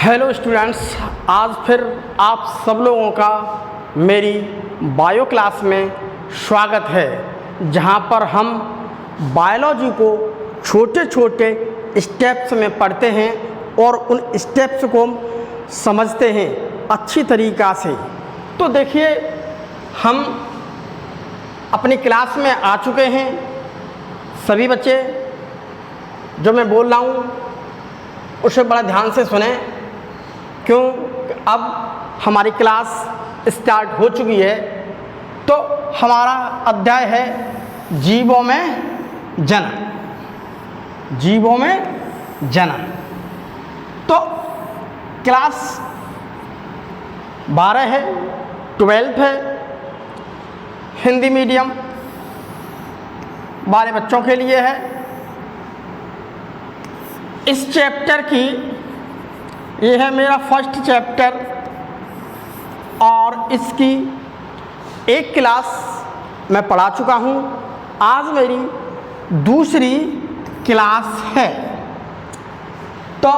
Hello students, आज फिर आप सब लोगों का मेरी बायो क्लास में स्वागत है, जहां पर हम बायोलॉजी को छोटे छोटे स्टेप्स में पढ़ते हैं और उन स्टेप्स को समझते हैं अच्छी तरीक़ा से। तो देखिए, हम अपनी क्लास में आ चुके हैं। सभी बच्चे जो मैं बोल रहा हूँ उसे बड़ा ध्यान से सुने, क्यों अब हमारी क्लास स्टार्ट हो चुकी है। तो हमारा अध्याय है जीवों में जनन। जीवों में जनन। तो क्लास 12 है, 12th है, हिंदी मीडियम वाले बच्चों के लिए है। इस चैप्टर की ये है मेरा फर्स्ट चैप्टर और इसकी एक क्लास मैं पढ़ा चुका हूँ। आज मेरी दूसरी क्लास है। तो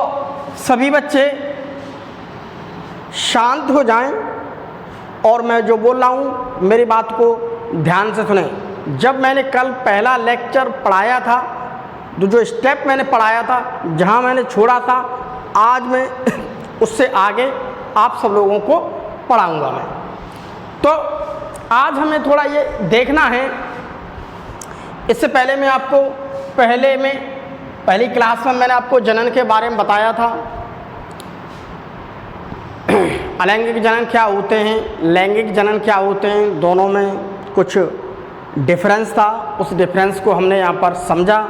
सभी बच्चे शांत हो जाएं और मैं जो बोल रहा हूँ मेरी बात को ध्यान से सुनें। जब मैंने कल पहला लेक्चर पढ़ाया था, जो स्टेप मैंने पढ़ाया था, जहाँ मैंने छोड़ा था, आज मैं उससे आगे आप सब लोगों को पढ़ाऊँगा मैं। तो आज हमें थोड़ा ये देखना है। इससे पहले मैं आपको पहली क्लास में मैंने आपको जनन के बारे में बताया था। अलैंगिक जनन क्या होते हैं, लैंगिक जनन क्या होते हैं, दोनों में कुछ डिफरेंस था। उस डिफरेंस को हमने यहाँ पर समझा।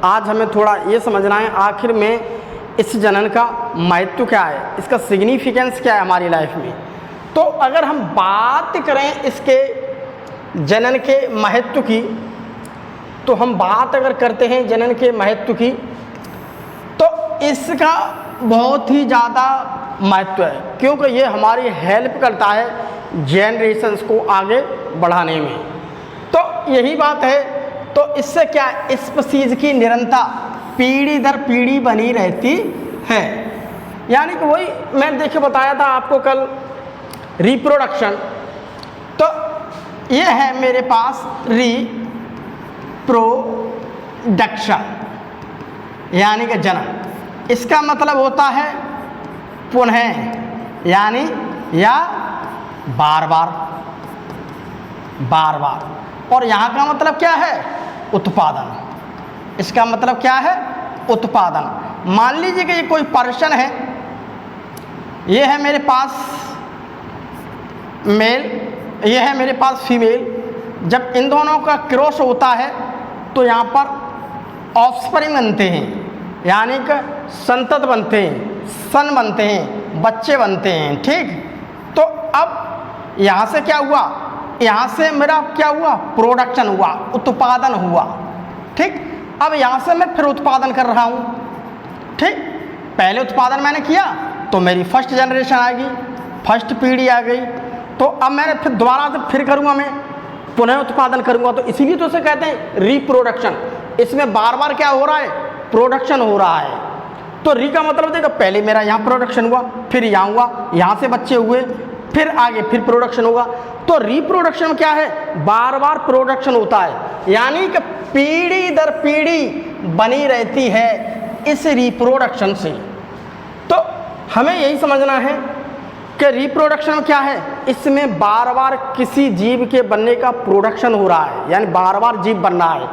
आज हमें थोड़ा ये समझना है आखिर में इस जनन का महत्व क्या है, इसका सिग्निफिकेंस क्या है हमारी लाइफ में। तो अगर हम बात करें इसके जनन के महत्व की, तो हम बात अगर करते हैं जनन के महत्व की, तो इसका बहुत ही ज़्यादा महत्व है, क्योंकि ये हमारी हेल्प करता है जेनरेशंस को आगे बढ़ाने में। तो यही बात है। तो इससे क्या, स्पीशीज़ की निरंतरता पीढ़ी दर पीढ़ी बनी रहती है। यानी कि वही मैं देखिए बताया था आपको कल, रिप्रोडक्शन। तो ये है मेरे पास रिप्रोडक्शन यानी कि जनन। इसका मतलब होता है पुनः, यानी या बार बार, बार बार। और यहाँ का मतलब क्या है, उत्पादन। इसका मतलब क्या है, उत्पादन। मान लीजिए कि ये कोई पर्सन है, ये है मेरे पास मेल, ये है मेरे पास फीमेल। जब इन दोनों का क्रॉस होता है तो यहाँ पर ऑफस्प्रिंग बनते हैं, यानी कि संतत बनते हैं, सन बनते हैं, बच्चे बनते हैं। ठीक। तो अब यहाँ से क्या हुआ, यहाँ से मेरा क्या हुआ, प्रोडक्शन हुआ, उत्पादन हुआ। ठीक। अब यहाँ से मैं फिर उत्पादन कर रहा हूँ। ठीक। पहले उत्पादन मैंने किया तो मेरी फर्स्ट जनरेशन आएगी, फर्स्ट पीढ़ी आ गई। तो अब मैंने फिर दोबारा से फिर करूँगा, मैं पुनः उत्पादन करूँगा। तो इसीलिए तो उसे कहते हैं रिप्रोडक्शन। इसमें बार बार क्या हो रहा है, प्रोडक्शन हो रहा है। तो री का मतलब देखो, पहले मेरा यहाँ प्रोडक्शन हुआ, फिर यहाँ हुआ, यहाँ से बच्चे हुए, फिर आगे फिर प्रोडक्शन होगा। तो रिप्रोडक्शन क्या है, बार बार प्रोडक्शन होता है, यानी कि पीढ़ी दर पीढ़ी बनी रहती है इस रिप्रोडक्शन से। तो हमें यही समझना है कि रिप्रोडक्शन क्या है, इसमें बार बार किसी जीव के बनने का प्रोडक्शन हो रहा है, यानी बार बार जीव बन रहा है।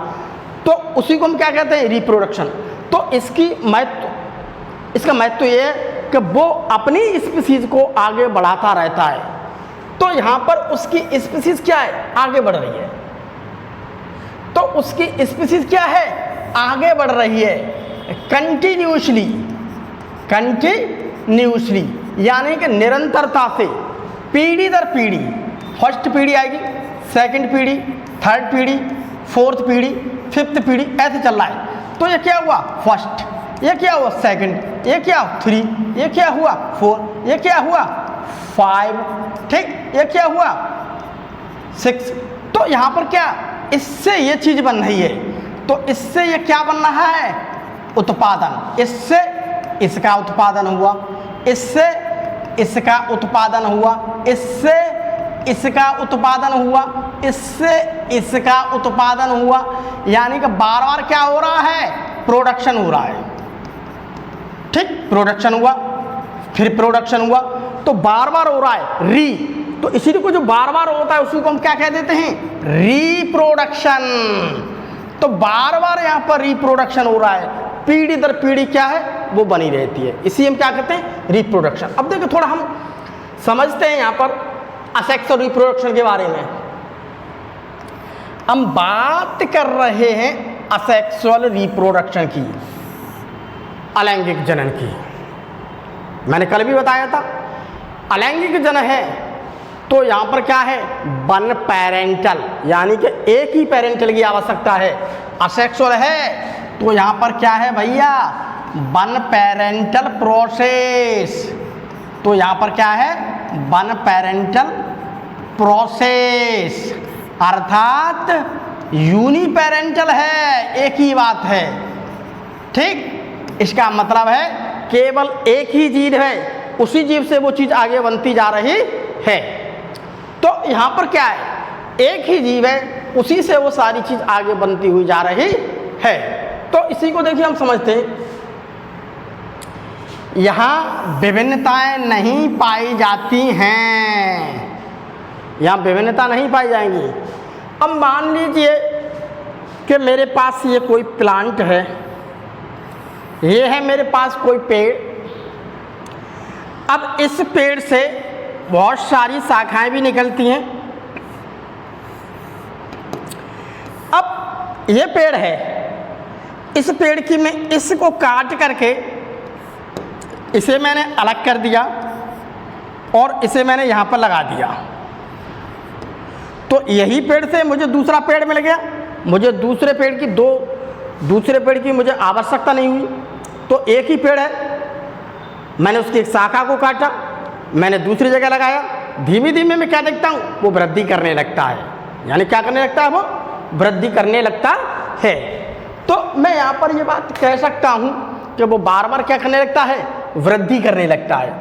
तो उसी को हम क्या कहते हैं, रिप्रोडक्शन। तो इसका महत्व ये है कि वो अपनी स्पीशीज़ को आगे बढ़ाता रहता है। तो यहाँ पर उसकी स्पीशीज़ क्या है, आगे बढ़ रही है। तो उसकी स्पीशीज़ क्या है, आगे बढ़ रही है कंटिन्यूसली, यानी कि निरंतरता से, पीढ़ी दर पीढ़ी। फर्स्ट पीढ़ी आएगी, सेकंड पीढ़ी, थर्ड पीढ़ी, फोर्थ पीढ़ी, फिफ्थ पीढ़ी, ऐसे चल रहा है। तो ये क्या हुआ, फर्स्ट, ये क्या हुआ, सेकंड, ये क्या हुआ, 3, ये क्या हुआ, 4, ये क्या हुआ, 5। ठीक। ये क्या हुआ, 6। तो यहाँ पर क्या, इससे ये चीज़ बन रही है। तो इससे ये क्या बन रहा है, उत्पादन। इससे इसका उत्पादन हुआ, इससे इसका उत्पादन हुआ, इससे इसका उत्पादन हुआ, इससे इसका उत्पादन हुआ, यानी कि बार बार क्या हो रहा है, प्रोडक्शन हो रहा है। ठीक, प्रोडक्शन हुआ, फिर प्रोडक्शन हुआ, तो बार बार हो रहा है री। तो इसीलिए को जो बार बार होता है उसी को हम क्या कह देते हैं, रिप्रोडक्शन। तो बार बार यहाँ पर रिप्रोडक्शन हो रहा है, पीढ़ी दर पीढ़ी क्या है वो बनी रहती है, इसी हम क्या कहते हैं, रिप्रोडक्शन। अब देखो थोड़ा हम समझते हैं यहाँ पर असेक्सुअल रिप्रोडक्शन के बारे में। हम बात कर रहे हैं असेक्सुअल रिप्रोडक्शन की, अलैंगिक जनन की। मैंने कल भी बताया था अलैंगिक जनन है तो यहाँ पर क्या है, वन पेरेंटल, यानी कि एक ही पेरेंटल की आवश्यकता है। असेक्सुअल है तो यहाँ पर क्या है भैया, वन पेरेंटल प्रोसेस। तो यहाँ पर क्या है, वन पेरेंटल प्रोसेस, अर्थात यूनिपेरेंटल है, एक ही बात है। ठीक, इसका मतलब है केवल एक ही जीव है, उसी जीव से वो चीज़ आगे बनती जा रही है। तो यहाँ पर क्या है, एक ही जीव है, उसी से वो सारी चीज़ आगे बनती हुई जा रही है। तो इसी को देखिए हम समझते हैं, यहाँ विभिन्नताएं नहीं पाई जाती हैं, यहाँ विभिन्नता नहीं पाई जाएंगी। अब मान लीजिए कि मेरे पास ये कोई प्लांट है, ये है मेरे पास कोई पेड़। अब इस पेड़ से बहुत सारी शाखाएं भी निकलती हैं। अब ये पेड़ है, इस पेड़ की मैं इसको काट करके इसे मैंने अलग कर दिया और इसे मैंने यहाँ पर लगा दिया, तो यही पेड़ से मुझे दूसरा पेड़ मिल गया। मुझे दूसरे पेड़ की मुझे आवश्यकता नहीं हुई, तो एक ही पेड़ है, मैंने उसकी एक शाखा को काटा, मैंने दूसरी जगह लगाया। धीमे धीमे मैं क्या देखता हूँ, वो वृद्धि करने लगता है, यानी क्या करने लगता है, वो वृद्धि करने लगता है। तो मैं यहाँ पर ये बात कह सकता हूँ कि वो बार बार क्या करने लगता है, वृद्धि करने लगता है।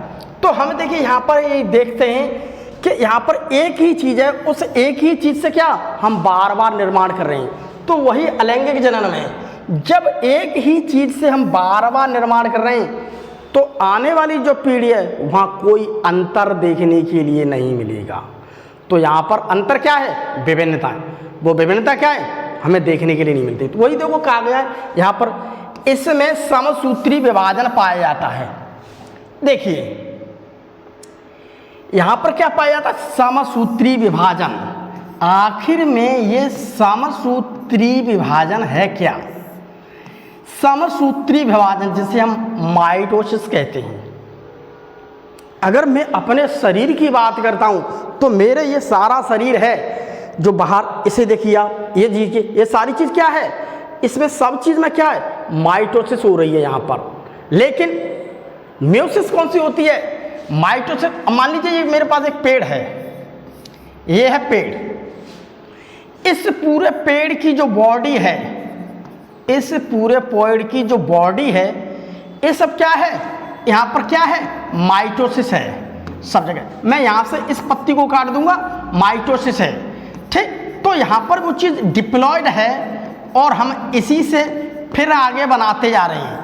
तो हम देखिए यहाँ पर ये देखते हैं कि यहाँ पर एक ही चीज़ है, उस एक ही चीज़ से क्या हम बार बार निर्माण कर रहे हैं। तो वही अलैंगिक जनन में जब एक ही चीज़ से हम बार बार निर्माण कर रहे हैं तो आने वाली जो पीढ़ी है वहाँ कोई अंतर देखने के लिए नहीं मिलेगा। तो यहाँ पर अंतर क्या है, विभिन्नता है। वो विभिन्नता क्या है, हमें देखने के लिए नहीं मिलती। तो वही देखो कहा गया है यहाँ पर, इसमें समसूत्री विभाजन पाया जाता है। देखिए यहाँ पर क्या पाया जाता है, समसूत्री विभाजन। आखिर में ये समसूत्री विभाजन है क्या, समसूत्री विभाजन जिसे हम माइटोसिस कहते हैं। अगर मैं अपने शरीर की बात करता हूँ तो मेरे ये सारा शरीर है जो बाहर, इसे देखिए आप, ये देखिए, ये सारी चीज़ क्या है, इसमें सब चीज़ में क्या है, माइटोसिस हो रही है यहाँ पर। लेकिन म्यूसिस कौन सी होती है, माइटोसिस। मान लीजिए ये मेरे पास एक पेड़ है, ये है पेड़। इस पूरे पेड़ की जो बॉडी है, इस पूरे पेड़ की जो बॉडी है, ये सब क्या है, यहाँ पर क्या है, माइटोसिस है सब जगह। मैं यहाँ से इस पत्ती को काट दूंगा, माइटोसिस है। ठीक, तो यहाँ पर वो चीज़ डिप्लॉयड है और हम इसी से फिर आगे बनाते जा रहे हैं।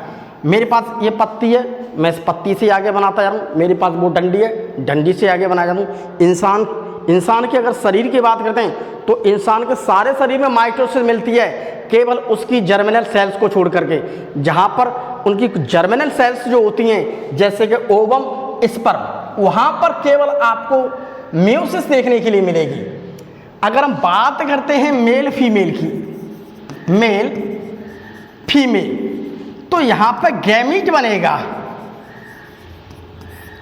मेरे पास ये पत्ती है, मैं इस पत्ती से आगे बनाता जा रहा हूँ। मेरे पास वो डंडी है, डंडी से आगे बना जा रहा हूँ। इंसान के अगर शरीर की बात करते हैं तो इंसान के सारे शरीर में माइटोसिस मिलती है, केवल उसकी जर्मिनल सेल्स को छोड़ करके। जहाँ पर उनकी जर्मिनल सेल्स जो होती हैं, जैसे कि ओवम, स्पर्म, वहाँ पर केवल आपको म्यूसिस देखने के लिए मिलेगी। अगर हम बात करते हैं मेल फीमेल की, मेल फीमेल, तो यहाँ पर गैमीट बनेगा।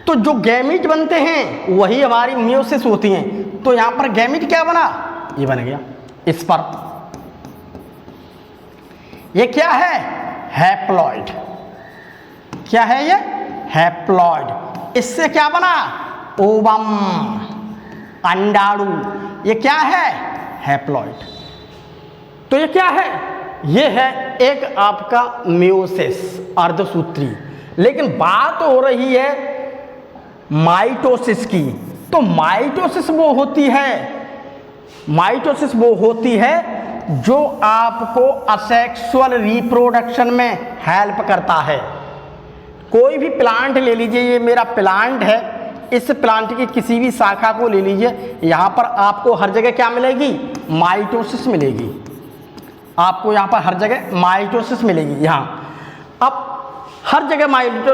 तो जो गैमीट बनते हैं वही हमारी म्यूसिस होती हैं। तो यहाँ पर गैमीट क्या बना, ये बन गया स्पर्म। ये क्या है, हैप्लॉइड। क्या है ये, हैप्लॉइड। इससे क्या बना, ओवम, अंडाणु। ये क्या है, हैप्लॉइड। तो ये क्या है, ये है एक आपका म्यूसिस, अर्धसूत्री। लेकिन बात हो रही है माइटोसिस की। तो माइटोसिस वो होती है जो आपको असेक्सुअल रिप्रोडक्शन में हेल्प करता है। कोई भी प्लांट ले लीजिए, ये मेरा प्लांट है, इस प्लांट की किसी भी शाखा को ले लीजिए, यहाँ पर आपको हर जगह क्या मिलेगी? माइटोसिस मिलेगी। आपको यहाँ पर हर जगह माइटोसिस मिलेगी। यहाँ अब हर जगह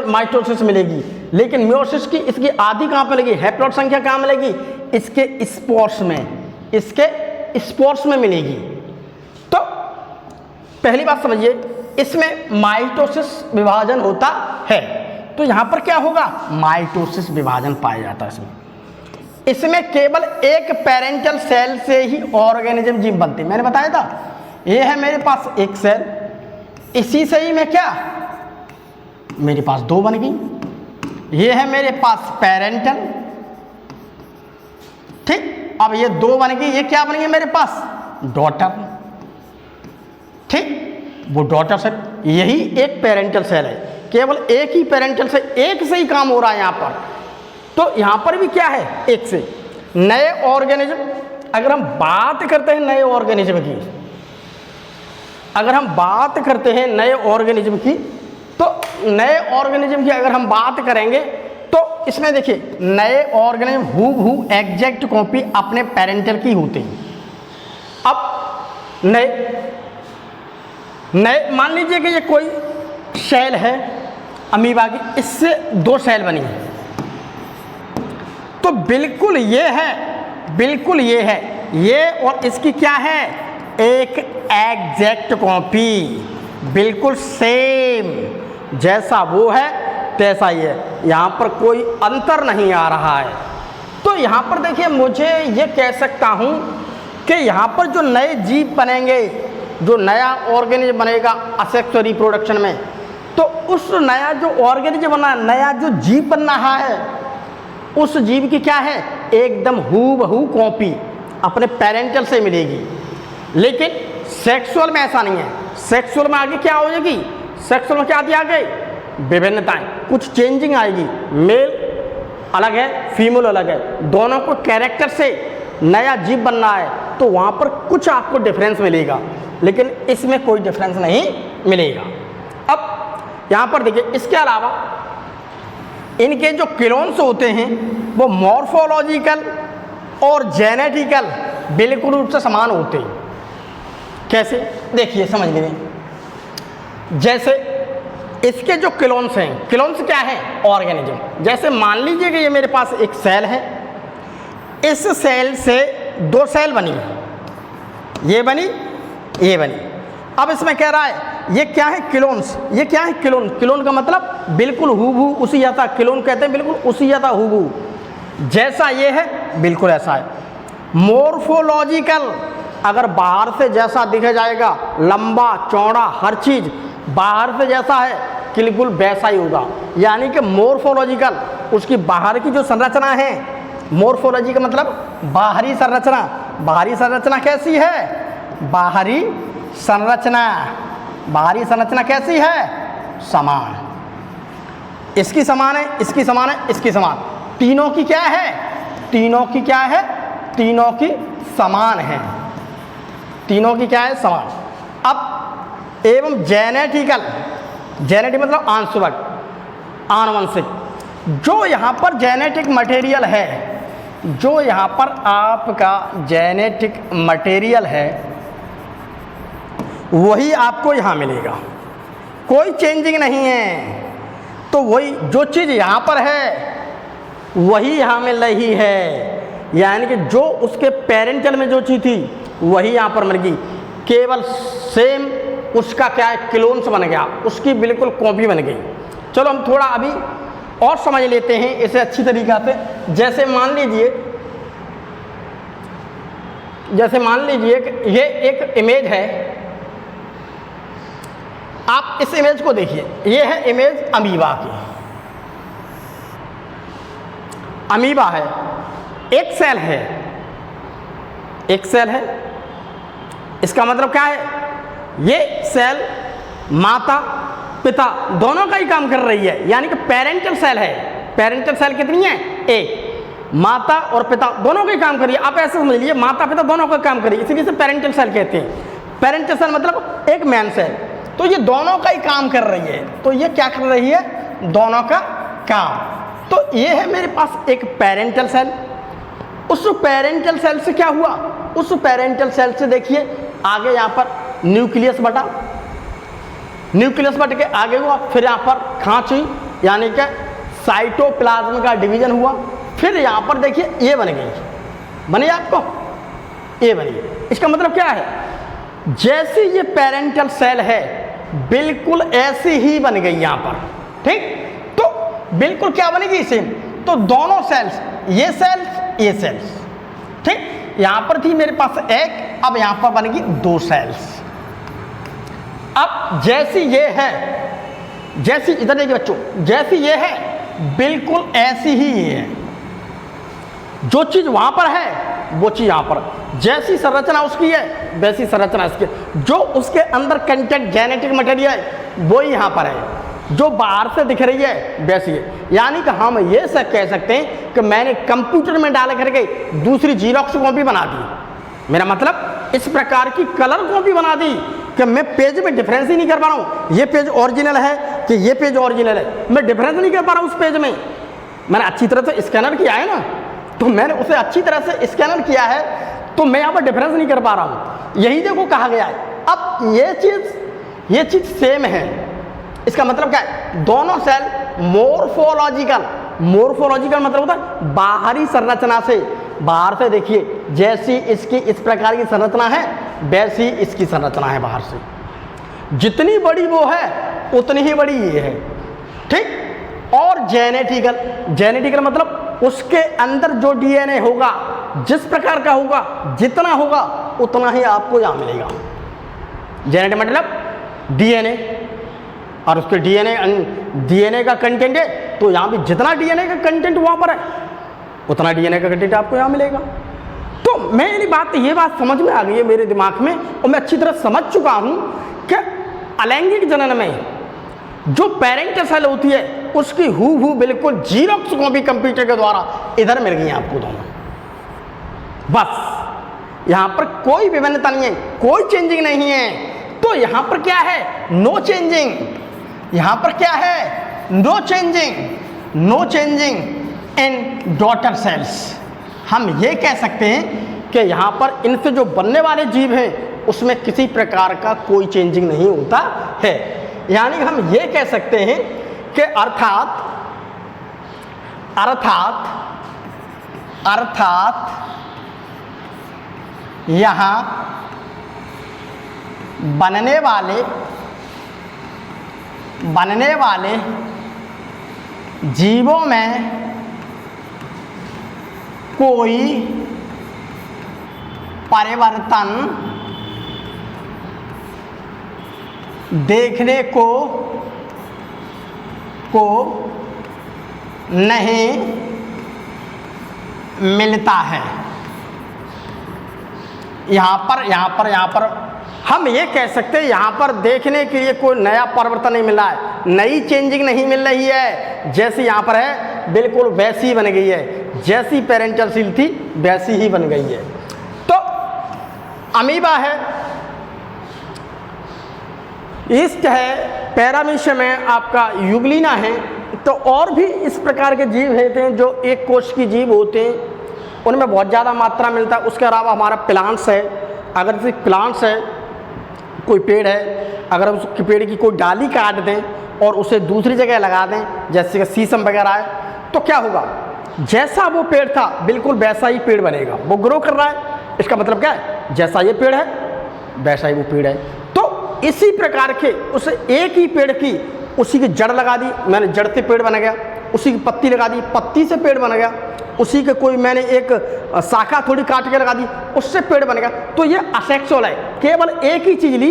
माइटोसिस मिलेगी, लेकिन मियोसिस की इसकी आधी कहाँ मिलेगी? हैप्लॉइड संख्या कहाँ मिलेगी? इसके स्पोर्स में मिलेगी। तो पहली बात समझिए, इसमें माइटोसिस विभाजन होता है। तो यहाँ पर क्या होगा? माइटोसिस विभाजन पाया जाता है इसमें केवल एक पेरेंटल सेल से ही ऑर्गेनिज्म जीव बनते हैं। मैंने बताया था, ये है मेरे पास एक सेल, इसी से ही मैं क्या, मेरे पास दो बन गई। ये है मेरे पास पेरेंटल, ठीक। अब ये दो बन गई, ये क्या बन गई मेरे पास? डॉटर, ठीक। वो डॉटर सेल, यही एक पेरेंटल सेल है। केवल एक ही पेरेंटल से, एक से ही काम हो रहा है यहाँ पर। तो यहाँ पर भी क्या है? एक से। नए ऑर्गेनिज्म, अगर हम बात करते हैं नए ऑर्गेनिज्म की, नए ऑर्गेनिज्म की, तो नए ऑर्गेनिज्म की अगर हम बात करेंगे तो इसमें देखिए, नए ऑर्गेनिज्म हूबहू एग्जैक्ट कॉपी अपने पेरेंटल की होते हैं। अब नए मान लीजिए कि ये कोई सेल है अमीबा की, इससे दो सेल बनी है, तो बिल्कुल ये है, ये और इसकी क्या है? एक एग्जैक्ट कॉपी, बिल्कुल सेम, जैसा वो है तैसा ही है। यहाँ पर कोई अंतर नहीं आ रहा है। तो यहाँ पर देखिए, मुझे ये कह सकता हूँ कि यहाँ पर जो नए जीव बनेंगे, जो नया ऑर्गेनिज्म बनेगा असेक्सुअल रिप्रोडक्शन में, तो उस नया जो ऑर्गेनिज्म बना, नया जो जीव बन रहा है, उस जीव की क्या है? एकदम हूबहू कॉपी अपने पेरेंटल से मिलेगी। लेकिन सेक्सुअल में ऐसा नहीं है। सेक्सुअल में आगे क्या हो जाएगी? सेक्सुअल में क्या आती है आगे? विभिन्नताएं, कुछ चेंजिंग आएगी। मेल अलग है, फीमेल अलग है, दोनों को कैरेक्टर से नया जीव बनना है, तो वहाँ पर कुछ आपको डिफरेंस मिलेगा, लेकिन इसमें कोई डिफरेंस नहीं मिलेगा। अब यहाँ पर देखिए, इसके अलावा इनके जो क्लोन्स होते हैं वो मॉर्फोलॉजिकल और जेनेटिकल बिल्कुल रूप से समान होते हैं। कैसे? देखिए, समझ लीजिए, जैसे इसके जो क्लोन्स हैं, क्लोन्स क्या है? ऑर्गेनिज्म। जैसे मान लीजिए कि ये मेरे पास एक सेल है, इस सेल से दो सेल बनी, ये बनी, ये बनी। अब इसमें कह रहा है ये क्या है? क्लोन्स। ये क्या है? क्लोन। क्लोन का मतलब बिल्कुल हूबहू उसी जैसा, क्लोन कहते हैं बिल्कुल उसी जैसा, हूबहू जैसा ये है, बिल्कुल ऐसा है। मॉर्फोलॉजिकल, अगर बाहर से जैसा दिखा जाएगा, लंबा चौड़ा हर चीज़ बाहर से जैसा है, बिल्कुल वैसा ही होगा। यानी कि मॉर्फोलॉजिकल, उसकी बाहर की जो संरचना है, मॉर्फोलॉजी का मतलब बाहरी संरचना। बाहरी संरचना कैसी है? बाहरी संरचना कैसी है? समान। इसकी समान है, इसकी समान है, इसकी समान। तीनों की क्या है? तीनों की क्या है? तीनों की समान है। तीनों की क्या है? समान। अब एवं जेनेटिकल, जेनेटिक मतलब आंशुवक, आनुवंशिक। जो यहाँ पर जेनेटिक मटेरियल है, जो यहाँ पर आपका जेनेटिक मटेरियल है, वही आपको यहाँ मिलेगा, कोई चेंजिंग नहीं है। तो वही जो चीज़ यहाँ पर है वही यहाँ मिल रही है, यानी कि जो उसके पेरेंटल में जो चीज़ थी वही यहाँ पर मिल गई, केवल सेम उसका क्या है? क्लोन्स बन गया, उसकी बिल्कुल कॉपी बन गई। चलो हम थोड़ा अभी और समझ लेते हैं इसे अच्छी तरीक़ा से। जैसे मान लीजिए कि ये एक इमेज है, आप इस इमेज को देखिए, ये है इमेज अमीबा की। अमीबा है, एक सेल है, एक सेल है। इसका मतलब क्या है? ये सेल माता पिता दोनों का ही काम कर रही है, यानी कि पेरेंटल सेल है। पेरेंटल सेल कितनी है? एक। माता और पिता दोनों के काम करिए, आप ऐसे समझ लीजिए माता पिता दोनों का काम करिए, इसीलिए से पेरेंटल सेल कहते हैं। पेरेंटल सेल मतलब एक मैन सेल, तो ये दोनों का ही काम कर रही है। तो ये क्या कर रही है? दोनों का काम। तो ये है मेरे पास एक पेरेंटल सेल। उस पेरेंटल सेल से क्या हुआ? उस पेरेंटल सेल से देखिए आगे यहाँ पर न्यूक्लियस बटा, न्यूक्लियस बट के आगे हुआ, फिर यहाँ पर खांच हुई, यानी कि साइटोप्लाज्म का डिवीजन हुआ, फिर यहाँ पर देखिए ये बन गई, बनी आपको ये बनी। इसका मतलब क्या है? जैसी ये पेरेंटल सेल है बिल्कुल ऐसी ही बन गई यहाँ पर, ठीक। तो बिल्कुल क्या बनेगी सेम, तो दोनों सेल्स, ये सेल्स, ठीक। यहाँ पर थी मेरे पास एक, अब यहाँ पर बनेगी दो सेल्स। अब जैसी ये है, जैसी इधर देखिए बच्चों, जैसी ये है बिल्कुल ऐसी ही ये है। जो चीज वहां पर है वो चीज यहां पर, जैसी संरचना उसकी है वैसी संरचना इसकी, जो उसके अंदर कंटेंट जेनेटिक मटेरियल वो ही यहां पर है, जो बाहर से दिख रही है वैसी है। यानी कि हम ये सब कह सकते हैं कि मैंने कंप्यूटर में डाल करके दूसरी जीरोक्स कॉपी बना दी। मेरा मतलब इस प्रकार की कलर कॉपी बना दी कि मैं पेज में डिफरेंस ही नहीं कर पा रहा हूँ, ये पेज ओरिजिनल है कि ये पेज ओरिजिनल है, मैं डिफरेंस नहीं कर पा रहा हूँ उस पेज में। मैंने अच्छी तरह से स्कैनर किया है ना, तो मैंने उसे अच्छी तरह से स्कैनर किया है, तो मैं यहाँ पर डिफरेंस नहीं कर पा रहा हूँ। यही देखो कहा गया है। अब ये चीज सेम है, इसका मतलब क्या है? दोनों सेल मोर्फोलॉजिकल मतलब होता है बाहरी संरचना से, बाहर से देखिए जैसी इसकी इस प्रकार की संरचना है वैसी इसकी संरचना है बाहर से, जितनी बड़ी वो है उतनी ही बड़ी ये है, ठीक। और जेनेटिकल मतलब उसके अंदर जो डीएनए होगा, जिस प्रकार का होगा, जितना होगा उतना ही आपको यहाँ मिलेगा। जेनेटिक मतलब डीएनए, और उसके डीएनए का कंटेंट है, तो यहाँ भी जितना डीएनए का कंटेंट वहाँ पर है उतना डीएनए का कंटेंट आपको यहाँ मिलेगा। तो मेरी ये बात समझ में आ गई है मेरे दिमाग में, और मैं अच्छी तरह समझ चुका हूँ कि अलैंगिक जनन में जो पेरेंटल सेल होती है उसकी हूबहू बिल्कुल जीरोक्स कॉपी कंप्यूटर के द्वारा इधर मिल गई आपको दोनों। बस यहाँ पर कोई विभिन्नता नहीं है, कोई चेंजिंग नहीं है। तो यहाँ पर क्या है? No changing. यहाँ पर क्या है? No changing in daughter cells. हम ये कह सकते हैं कि यहाँ पर इनसे जो बनने वाले जीव हैं उसमें किसी प्रकार का कोई चेंजिंग नहीं होता है। यानी हम ये कह सकते हैं कि अर्थात यहाँ बनने वाले जीवों में कोई परिवर्तन देखने को नहीं मिलता है। यहाँ पर हम ये कह सकते हैं यहाँ पर देखने के लिए कोई नया परिवर्तन नहीं मिल रहा है, नई चेंजिंग नहीं मिल रही है। जैसी यहाँ पर है बिल्कुल वैसी ही बन गई है, जैसी पेरेंटल सेल थी वैसी ही बन गई है। तो अमीबा है, ईस्ट है, पैरामीशियम है, आपका यूग्लिना है। तो और भी इस प्रकार के जीव होते हैं जो एक कोश की जीव होते हैं, उनमें बहुत ज़्यादा मात्रा मिलता है। उसके अलावा हमारा प्लांट्स है, अगर जैसे प्लांट्स है, कोई पेड़ है, अगर उस पेड़ की कोई डाली काट दें और उसे दूसरी जगह लगा दें, जैसे कि शीशम वगैरह है, तो क्या होगा? जैसा वो पेड़ था बिल्कुल वैसा ही पेड़ बनेगा। वो ग्रो कर रहा है, इसका मतलब क्या है? जैसा ये पेड़ है वैसा ही वो पेड़ है। तो इसी प्रकार के उसे एक ही पेड़ की उसी की जड़ लगा दी, मैंने जड़ से पेड़ बन गया। उसी की पत्ती लगा दी, पत्ती से पेड़ बन गया। उसी के कोई मैंने एक शाखा थोड़ी काट के लगा दी, उससे पेड़ बन गया। तो ये असेक्सुअल है, केवल एक ही चीज़ ली,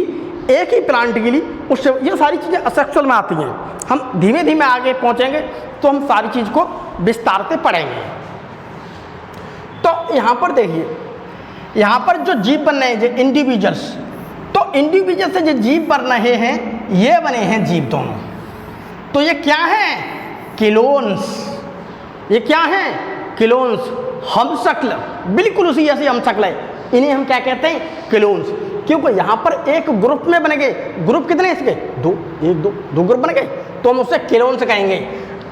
एक ही प्लांट की ली, उससे ये सारी चीज़ें असेक्सुअल में आती हैं। हम धीमे धीमे आगे पहुँचेंगे तो हम सारी चीज़ को विस्तार से पढ़ेंगे। तो यहाँ पर देखिए, यहाँ पर जो जीव बन रहे हैं जो इंडिविजुअल्स, तो इंडिविजुअल से जो जीव बन रहे हैं ये बने हैं जीव दोनों। तो ये क्या है? क्लोन्स। ये क्या हैं? क्लोन्स, हम शक्ल, बिल्कुल उसी जैसी हम शक्ल है, इन्हें हम क्या कहते हैं? क्लोन्स। क्योंकि यहाँ पर एक ग्रुप में बन गए, ग्रुप कितने इसके? दो ग्रुप बन गए, तो हम उसे क्लोन्स कहेंगे।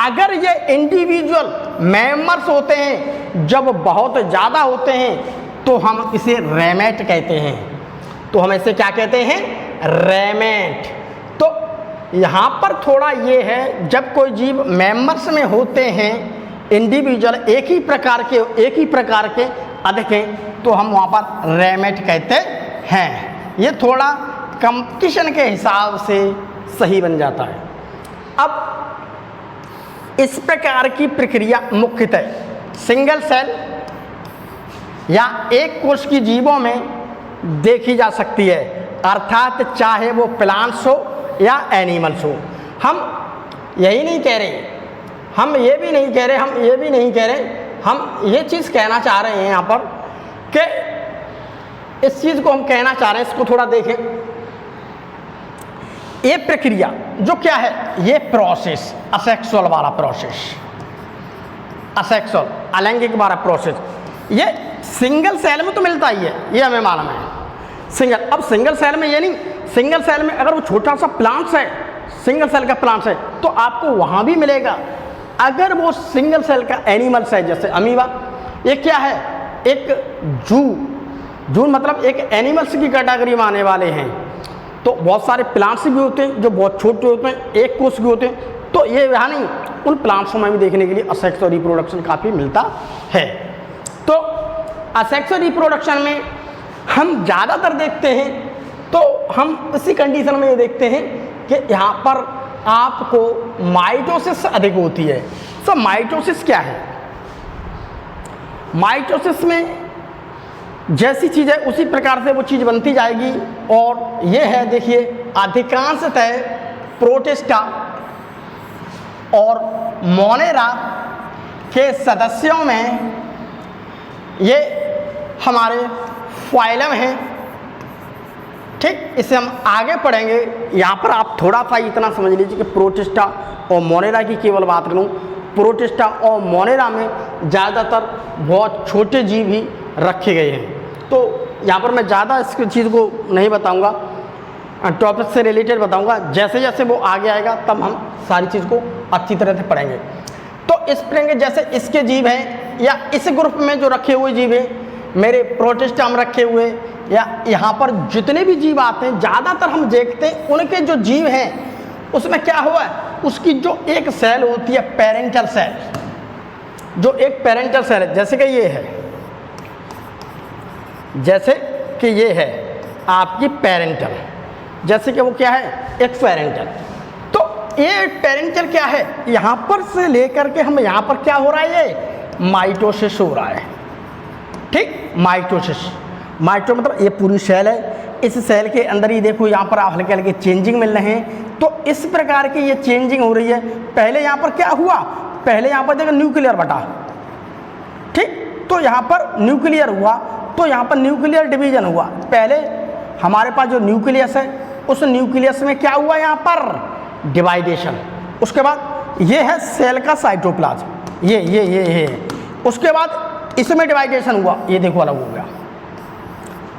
अगर ये इंडिविजुअल मेंबर्स होते हैं, जब बहुत ज़्यादा होते हैं, तो हम इसे रेमेट कहते हैं। तो हम इसे क्या कहते हैं? रेमेट। तो यहाँ पर थोड़ा ये है, जब कोई जीव मेंबर्स में होते हैं, इंडिविजुअल एक ही प्रकार के अधिक हैं, तो हम वहाँ पर रेमेट कहते हैं। ये थोड़ा कंपटीशन के हिसाब से सही बन जाता है। अब इस प्रकार की प्रक्रिया मुख्यतः सिंगल सेल या एक कोश की जीवों में देखी जा सकती है, अर्थात चाहे वो प्लांट्स हो या एनिमल्स हो। हम यही नहीं कह रहे, हम ये भी नहीं कह रहे, हम ये चीज़ कहना चाह रहे हैं यहाँ पर कि इस चीज़ को हम कहना चाह रहे हैं, इसको थोड़ा देखें। ये प्रक्रिया जो क्या है, ये प्रोसेस, असेक्सुअल वाला प्रोसेस, असेक्सुअल अलैंगिक वाला प्रोसेस, ये सिंगल सेल में तो मिलता ही है, ये हमें मालूम है। अब सिंगल सेल में ये नहीं, सिंगल सेल में अगर वो छोटा सा प्लांट्स है, सिंगल सेल का प्लांट्स है, तो आपको वहाँ भी मिलेगा। अगर वो सिंगल सेल का एनिमल्स है, जैसे अमीबा, ये क्या है? एक जू मतलब एक एनिमल्स की कैटेगरी में आने वाले हैं। तो बहुत सारे प्लांट्स भी होते हैं जो बहुत छोटे होते हैं, एक कोष भी होते हैं। तो ये यहाँ नहीं, उन प्लांट्स में भी देखने के लिए असेक्सुअल रिप्रोडक्शन काफ़ी मिलता है। तो असेक्सुअल रिप्रोडक्शन में हम ज़्यादातर देखते हैं, तो हम इसी कंडीशन में ये देखते हैं कि यहाँ पर आपको माइटोसिस अधिक होती है। तो माइटोसिस क्या है? माइटोसिस में जैसी चीज़ है उसी प्रकार से वो चीज़ बनती जाएगी। और ये है, देखिए, अधिकांशतः प्रोटिस्टा और मोनेरा के सदस्यों में ये हमारे फाइलम हैं। ठीक, इसे हम आगे पढ़ेंगे। यहाँ पर आप थोड़ा सा इतना समझ लीजिए कि प्रोटिस्टा और मोनेरा की केवल बात करूँ, प्रोटिस्टा और मोनेरा में ज़्यादातर बहुत छोटे जीव ही रखे गए हैं। तो यहाँ पर मैं ज़्यादा इस चीज़ को नहीं बताऊँगा, टॉपिक से रिलेटेड बताऊँगा। जैसे जैसे वो आगे आएगा तब हम सारी चीज़ को अच्छी तरह से पढ़ेंगे। तो इस प्रकार जैसे इसके जीव हैं, या इस ग्रुप में जो रखे हुए जीव हैं, मेरे प्रोटिस्टा में रखे हुए, या यहाँ पर जितने भी जीव आते हैं, ज़्यादातर हम देखते हैं उनके जो जीव हैं उसमें क्या हुआ है, उसकी जो एक सेल होती है पेरेंटल सेल, जो एक पेरेंटल सेल है, जैसे कि ये है, जैसे कि ये है आपकी पेरेंटल, जैसे कि वो क्या है, एक पेरेंटल। तो ये पेरेंटल क्या है, यहाँ पर से लेकर के हम यहाँ पर क्या हो रहा है, ये माइटोसिस हो रहा है। ठीक, माइटोसिस, माइटो मतलब ये पूरी सेल है, इस सेल के अंदर ही देखो यहाँ पर आप हल्के हल्के चेंजिंग मिल रहे हैं। तो इस प्रकार की ये चेंजिंग हो रही है। पहले यहाँ पर क्या हुआ, पहले यहाँ पर देखो न्यूक्लियर बटा, ठीक, तो यहाँ पर न्यूक्लियर हुआ, तो यहाँ पर न्यूक्लियर डिवीजन हुआ। पहले हमारे पास जो न्यूक्लियस है, उस न्यूक्लियस में क्या हुआ, यहाँ पर डिवाइडेशन। उसके बाद ये है सेल का साइटोप्लाज्म, ये उसके बाद इसमें डिवाइडेशन हुआ, ये देखो अलग हो गया।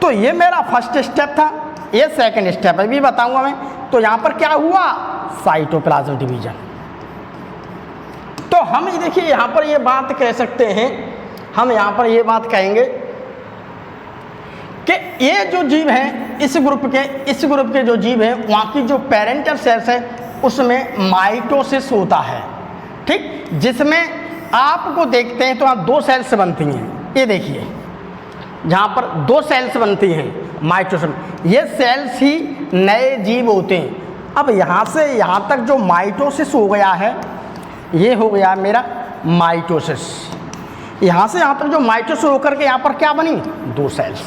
तो ये मेरा फर्स्ट स्टेप था, ये सेकंड स्टेप है, भी बताऊंगा मैं। तो यहाँ पर क्या हुआ, साइटोप्लाज्म डिवीजन। तो हम ये देखिए यहाँ पर ये बात कह सकते हैं, हम यहाँ पर ये बात कहेंगे कि ये जो जीव हैं, इस ग्रुप के जो जीव हैं, वहाँ की जो पेरेंटल सेल्स है उसमें माइटोसिस होता है। ठीक, जिसमें आपको देखते हैं तो आप दो सेल्स बनती हैं, ये देखिए जहाँ पर दो सेल्स बनती हैं माइटोसिस, ये सेल्स ही नए जीव होते हैं। अब यहाँ से यहाँ तक जो माइटोसिस हो गया है, ये हो गया मेरा माइटोसिस। यहाँ से यहाँ तक जो माइटोसिस होकर के यहाँ पर क्या बनी, दो सेल्स।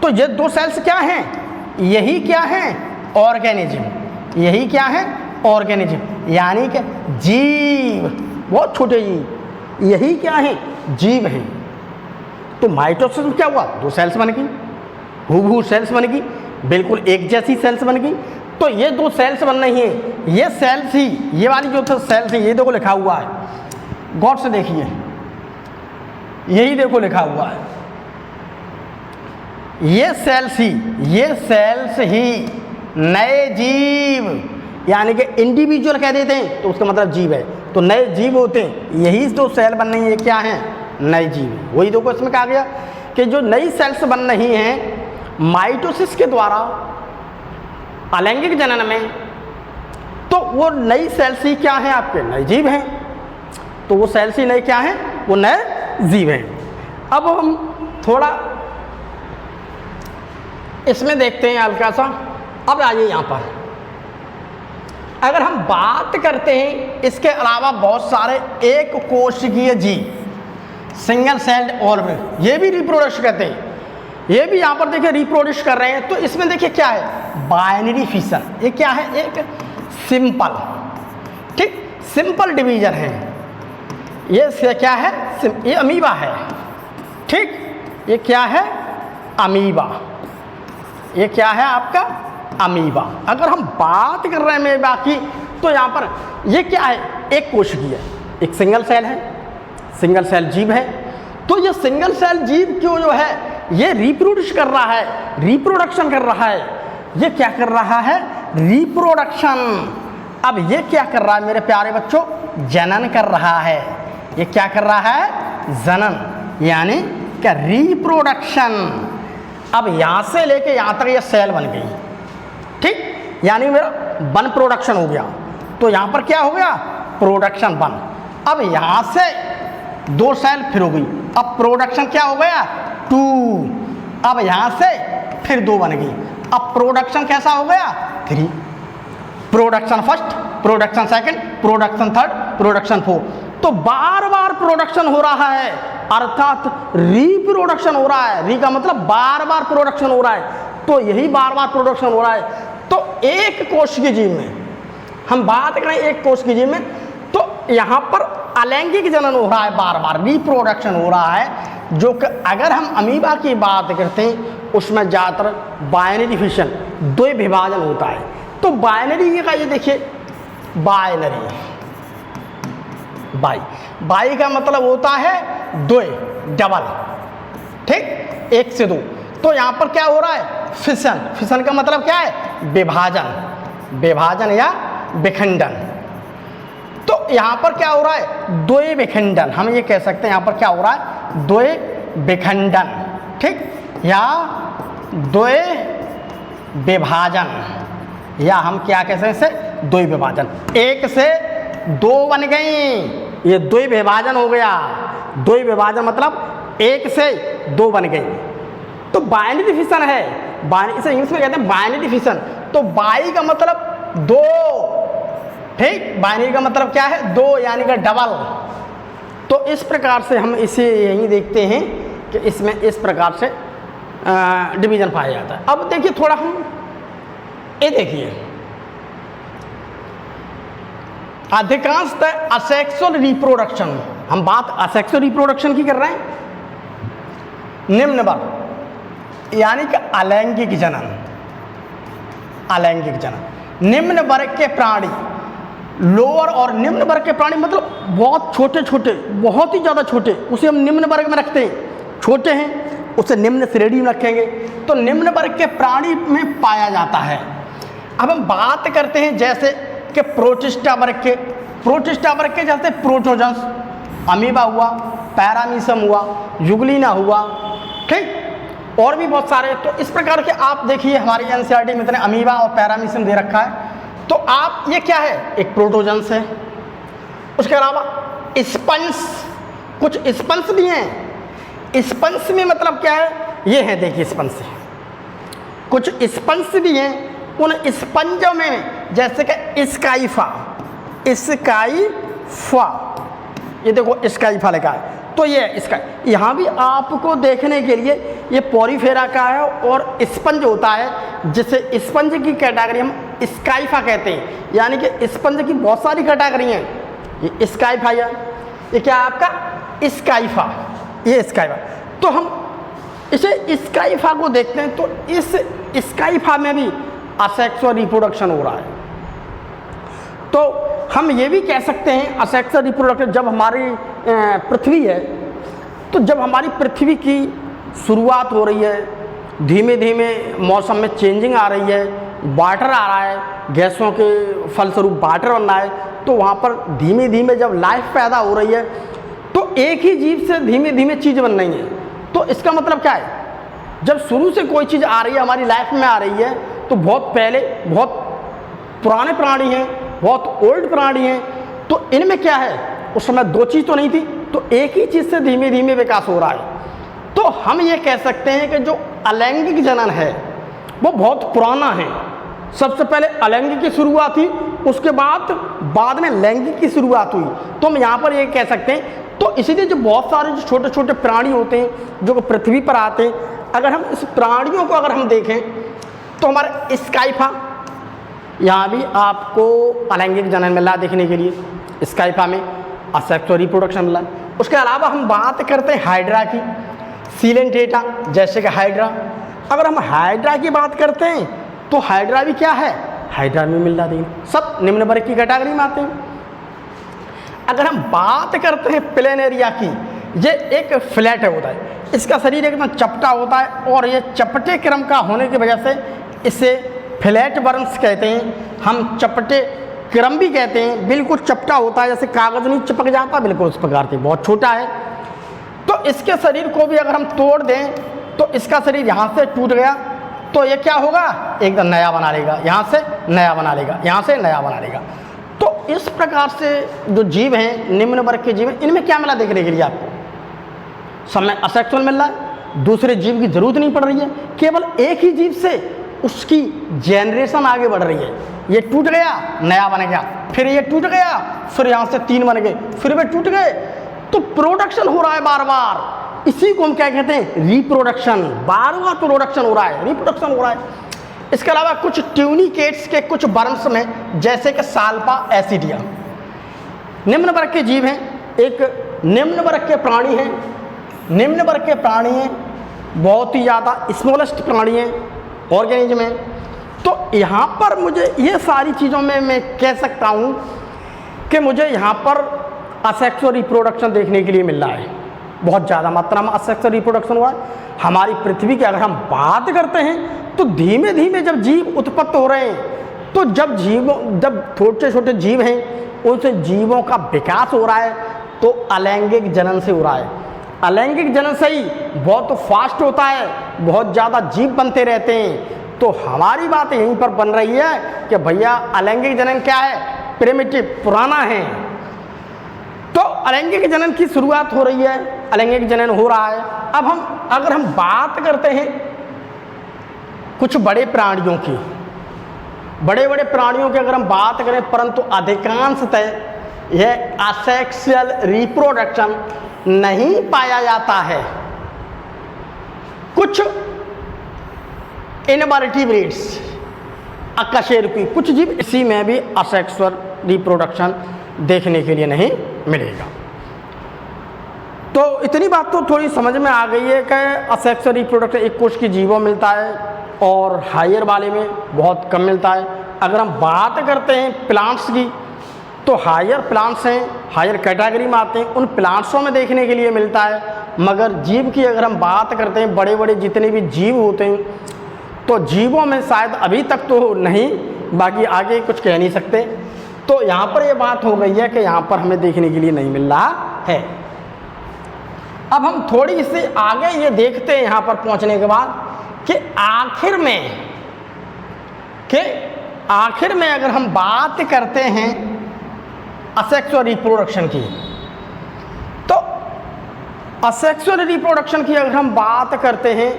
तो ये दो सेल्स क्या हैं, यही क्या हैं, ऑर्गेनिज्म। यही क्या है, ऑर्गेनिज्म, यानी कि जीव, बहुत छोटे जीव, यही क्या है, जीव हैं। तो माइटोसिस में क्या हुआ, दो सेल्स बन गई, हूबहू सेल्स बन गई, बिल्कुल एक जैसी सेल्स बन गई। तो ये दो सेल्स बन रही हैं, ये सेल्स ही, ये वाली जो सेल्स है, ये देखो लिखा हुआ है, गौर से देखिए, यही देखो लिखा हुआ है, ये सेल्स ही नए जीव, यानी कि इंडिविजुअल कह देते हैं तो उसका मतलब जीव है, तो नए जीव होते हैं, यही जो सेल बन रही है क्या है, नए जीव। वही देखो इसमें कहा गया कि जो नई सेल्स बन रही हैं माइटोसिस के द्वारा अलैंगिक जनन में, तो वो नई सेल्स ही क्या है, आपके नए जीव हैं, तो वो सेल्स ही नए क्या हैं, वो नए जीव हैं। अब हम थोड़ा इसमें देखते हैं हल्का सा। अब आइए यहाँ पर, अगर हम बात करते हैं इसके अलावा बहुत सारे एक कोशिकीय जीव, सिंगल सेल्ड ऑर्गेनिज्म, ये भी रिप्रोड्यूस करते हैं, ये भी यहाँ पर देखिए रिप्रोड्यूस कर रहे हैं। तो इसमें देखिए क्या है, बाइनरी फिशन, ये क्या है, एक सिंपल, ठीक, सिंपल डिवीजन है। ये क्या है, ये अमीबा है, ठीक, ये क्या है, अमीबा, ये क्या है आपका अमीबा। अगर हम बात कर रहे हैं अमीबा की, तो यहाँ पर ये क्या है, एक कोशिकीय, एक सिंगल सेल है, सिंगल सेल जीव है। तो ये सिंगल सेल जीव क्यों जो है ये रिप्रोड्यूस कर रहा है, रिप्रोडक्शन कर रहा है, ये क्या कर रहा है, रिप्रोडक्शन। अब ये क्या कर रहा है मेरे प्यारे बच्चों, जनन कर रहा है। ये क्या कर रहा है, जनन, यानी क्या, रिप्रोडक्शन। अब यहाँ से लेके यहाँ तक ये सेल बन गई, ठीक, यानी मेरा वन प्रोडक्शन हो गया। तो यहाँ पर क्या हो गया, प्रोडक्शन वन। अब यहाँ से दो सेल फिर हो गई, अब प्रोडक्शन क्या हो गया, टू। अब यहाँ से फिर दो बन गई, अब प्रोडक्शन कैसा हो गया, three. Production first, production second, production third, production fourth. तो बार बार प्रोडक्शन हो रहा है, अर्थात रिप्रोडक्शन हो रहा है। री का मतलब बार बार प्रोडक्शन हो रहा है, तो यही बार बार प्रोडक्शन हो रहा है। तो एक कोशिकीय जीव में हम बात करें, एक कोशिकीय जीव में, तो यहाँ पर अलैंगिक जनन हो रहा है, बार बार रिप्रोडक्शन हो रहा है। जो कि अगर हम अमीबा की बात करते हैं उसमें ज़्यादातर बाइनरी फिशन, द्वि विभाजन होता है। तो बाइनरी का ये देखिए, बाइनरी, बाई का मतलब होता है द्वि, डबल, ठीक, एक से दो। तो यहाँ पर क्या हो रहा है, फिशन। फिशन का मतलब क्या है, विभाजन, विभाजन या विखंडन। तो यहाँ पर क्या हो रहा है, द्वि विखंडन, हम ये कह सकते हैं यहाँ पर क्या हो रहा है, द्वि विखंडन, ठीक, या द्वि विभाजन, या हम क्या कह सकते हैं इसे, द्वि विभाजन। एक से दो बन गई, ये द्वि विभाजन हो गया। द्वि विभाजन मतलब एक से दो बन गई। तो बाइनरी फिशन है, इसे इंग्लिश में कहते हैं बाइनरी फिशन। तो बाई का मतलब दो, ठीक, बाइनरी का मतलब क्या है, दो, यानी कि डबल। तो इस प्रकार से हम इसे यही देखते हैं कि इसमें इस प्रकार से डिवीजन पाया जाता है। अब देखिए थोड़ा हम ये देखिए, अधिकांशतः असेक्सुअल रिप्रोडक्शन, हम बात असेक्सुअल रिप्रोडक्शन की कर रहे हैं, निम्न वर्ग यानी कि अलैंगिक जनन, अलैंगिक जनन। निम्न वर्ग के प्राणी, लोअर और निम्न वर्ग के प्राणी मतलब बहुत छोटे छोटे, बहुत ही ज़्यादा छोटे, उसे हम निम्न वर्ग में रखते हैं। छोटे हैं उसे निम्न श्रेणी में रखेंगे। तो निम्न वर्ग के प्राणी में पाया जाता है। अब हम बात करते हैं जैसे कि प्रोटिस्टा वर्ग के, प्रोटिस्टा वर्ग के जैसे प्रोटोजन्स, अमीबा हुआ, पैरामीशियम हुआ, युगलिना हुआ, ठीक, और भी बहुत सारे। तो इस प्रकार के आप देखिए हमारी एनसीईआरटी में इतने अमीबा और पैरामीशियम दे रखा है। तो आप ये क्या है, एक प्रोटोजन्स है। उसके अलावा स्पंज, कुछ स्पंज भी हैं। स्पंज में मतलब क्या है, ये है देखिए स्पंज, कुछ स्पंज भी हैं। उन स्पंजों में जैसे कि स्काइफा, स्काइफा, ये देखो स्काइफा लिखा है। तो ये स्काई, यहाँ भी आपको देखने के लिए ये पॉरीफेरा का है और स्पंज होता है, जिसे स्पंज की कैटेगरी हम स्काइफा कहते हैं। यानी कि स्पंज की बहुत सारी कैटेगरी हैं। ये स्काइफा है, ये क्या है आपका स्काइफा, ये स्काइफा। तो हम इसे स्काइफा को देखते हैं। तो इस स्काइफा में भी असेक्सुअल रिप्रोडक्शन हो रहा है। तो हम ये भी कह सकते हैं असेक्सुअल रिप्रोडक्शन जब हमारी पृथ्वी है, तो जब हमारी पृथ्वी की शुरुआत हो रही है, धीमे धीमे मौसम में चेंजिंग आ रही है, वाटर आ रहा है, गैसों के फलस्वरूप वाटर बन रहा है, तो वहाँ पर धीमे धीमे जब लाइफ पैदा हो रही है तो एक ही जीव से धीमे धीमे चीज़ बन रही है। तो इसका मतलब क्या है, जब शुरू से कोई चीज़ आ रही है हमारी लाइफ में आ रही है तो बहुत पहले बहुत पुराने प्राणी हैं, बहुत ओल्ड प्राणी हैं, तो इनमें क्या है उस समय दो चीज़ तो नहीं थी, तो एक ही चीज़ से धीमे धीमे विकास हो रहा है। तो हम ये कह सकते हैं कि जो अलैंगिक जनन है वो बहुत पुराना है। सबसे पहले अलैंगिक की शुरुआत हुई, उसके बाद में लैंगिक की शुरुआत हुई। तो हम यहाँ पर ये कह सकते हैं, तो इसीलिए जो बहुत सारे जो छोटे छोटे प्राणी होते हैं जो पृथ्वी पर आते हैं, अगर हम इस प्राणियों को अगर हम देखें तो हमारे स्काइफा, यहाँ भी आपको अलैंगिक जनन मिल रहा है देखने के लिए, स्काइफा में असेक्सुअल रिप्रोडक्शन मिला। उसके अलावा हम बात करते हैं हाइड्रा की, सीलेंटेटा जैसे कि हाइड्रा। अगर हम हाइड्रा की बात करते हैं तो हाइड्रा भी क्या है, हाइड्रा में मिल रहा है, सब निम्न वर्ग की कैटेगरी में आते हैं। अगर हम बात करते हैं प्लेनेरिया की, ये एक फ्लैट होता है, इसका शरीर एकदम चपटा होता है और ये चपटे क्रम का होने की वजह से इसे फ्लैट वर्म्स कहते हैं। हम चपटे क्रम भी कहते हैं, बिल्कुल चपटा होता है, जैसे कागज़ नहीं चिपक जाता, बिल्कुल उस प्रकार से बहुत छोटा है। तो इसके शरीर को भी अगर हम तोड़ दें तो इसका शरीर यहाँ से टूट गया तो ये क्या होगा, एकदम नया बना लेगा, यहाँ से नया बना लेगा, यहाँ से नया बना लेगा। तो इस प्रकार से जो जीव हैं, निम्न वर्ग के जीव हैं, इनमें क्या मिला देखने के लिए आपको, सब में असेक्सुअल मिल रहा है, दूसरे जीव की जरूरत नहीं पड़ रही है, केवल एक ही जीव से उसकी जेनरेशन आगे बढ़ रही है। ये टूट गया नया बन गया, फिर ये टूट गया, फिर यहाँ से 3 बन गए, फिर वे टूट गए, तो प्रोडक्शन हो रहा है बार बार। इसी को हम क्या कहते हैं, रिप्रोडक्शन, बार बार प्रोडक्शन हो रहा है, रिप्रोडक्शन हो रहा है। इसके अलावा कुछ ट्यूनिकेट्स के कुछ वर्म्स में, जैसे कि साल्पा एसिडिया, निम्न वर्ग के जीव हैं, एक निम्न वर्ग के प्राणी हैं, निम्न वर्ग के प्राणी हैं, बहुत ही ज़्यादा स्मॉलेस्ट प्राणी हैं, ऑर्गेनिज्म है। तो यहाँ पर मुझे ये सारी चीज़ों में मैं कह सकता हूँ कि मुझे यहाँ पर असेक्सुअल रिप्रोडक्शन देखने के लिए मिल रहा है, बहुत ज़्यादा मात्रा में असेक्सुअल रिप्रोडक्शन हुआ है। हमारी पृथ्वी की अगर हम बात करते हैं तो धीमे धीमे जब जीव उत्पत्त हो रहे हैं, तो जब छोटे छोटे जीव हैं उनसे जीवों का विकास हो रहा है, तो अलैंगिक जनन से हो रहा है। अलैंगिक जनन से ही बहुत फास्ट होता है, बहुत ज़्यादा जीव बनते रहते हैं। तो हमारी बात यहीं पर बन रही है कि भैया अलैंगिक जनन क्या है, प्रिमिटिव, पुराना है। तो अलैंगिक जनन की शुरुआत हो रही है, अलैंगिक जनन हो रहा है। अब अगर हम बात करते हैं कुछ बड़े प्राणियों की, बड़े बड़े प्राणियों की अगर हम बात करें, परंतु अधिकांशतः यह असेक्सुअल रिप्रोडक्शन नहीं पाया जाता है। कुछ इनवर्टिब्रेट्स, अकशेरुकी, कुछ जीव, इसी में भी असेक्सुअल रिप्रोडक्शन देखने के लिए नहीं मिलेगा। तो इतनी बात तो थोड़ी समझ में आ गई है कि असेक्सुअल रिप्रोडक्शन एक कोष की जीवों मिलता है और हायर वाले में बहुत कम मिलता है। अगर हम बात करते हैं प्लांट्स की, तो हायर प्लांट्स हैं, हायर कैटेगरी में आते हैं, उन प्लांट्सों में देखने के लिए मिलता है। मगर जीव की अगर हम बात करते हैं, बड़े बड़े जितने भी जीव होते हैं, तो जीवों में शायद अभी तक तो नहीं, बाकी आगे कुछ कह नहीं सकते। तो यहाँ पर ये बात हो गई है कि यहाँ पर हमें देखने के लिए नहीं मिल रहा है। अब हम थोड़ी सी आगे ये देखते हैं यहाँ पर पहुँचने के बाद कि आखिर में अगर हम बात करते हैं असेक्सुअल रिप्रोडक्शन की, तो असेक्सुअल रिप्रोडक्शन की अगर हम बात करते हैं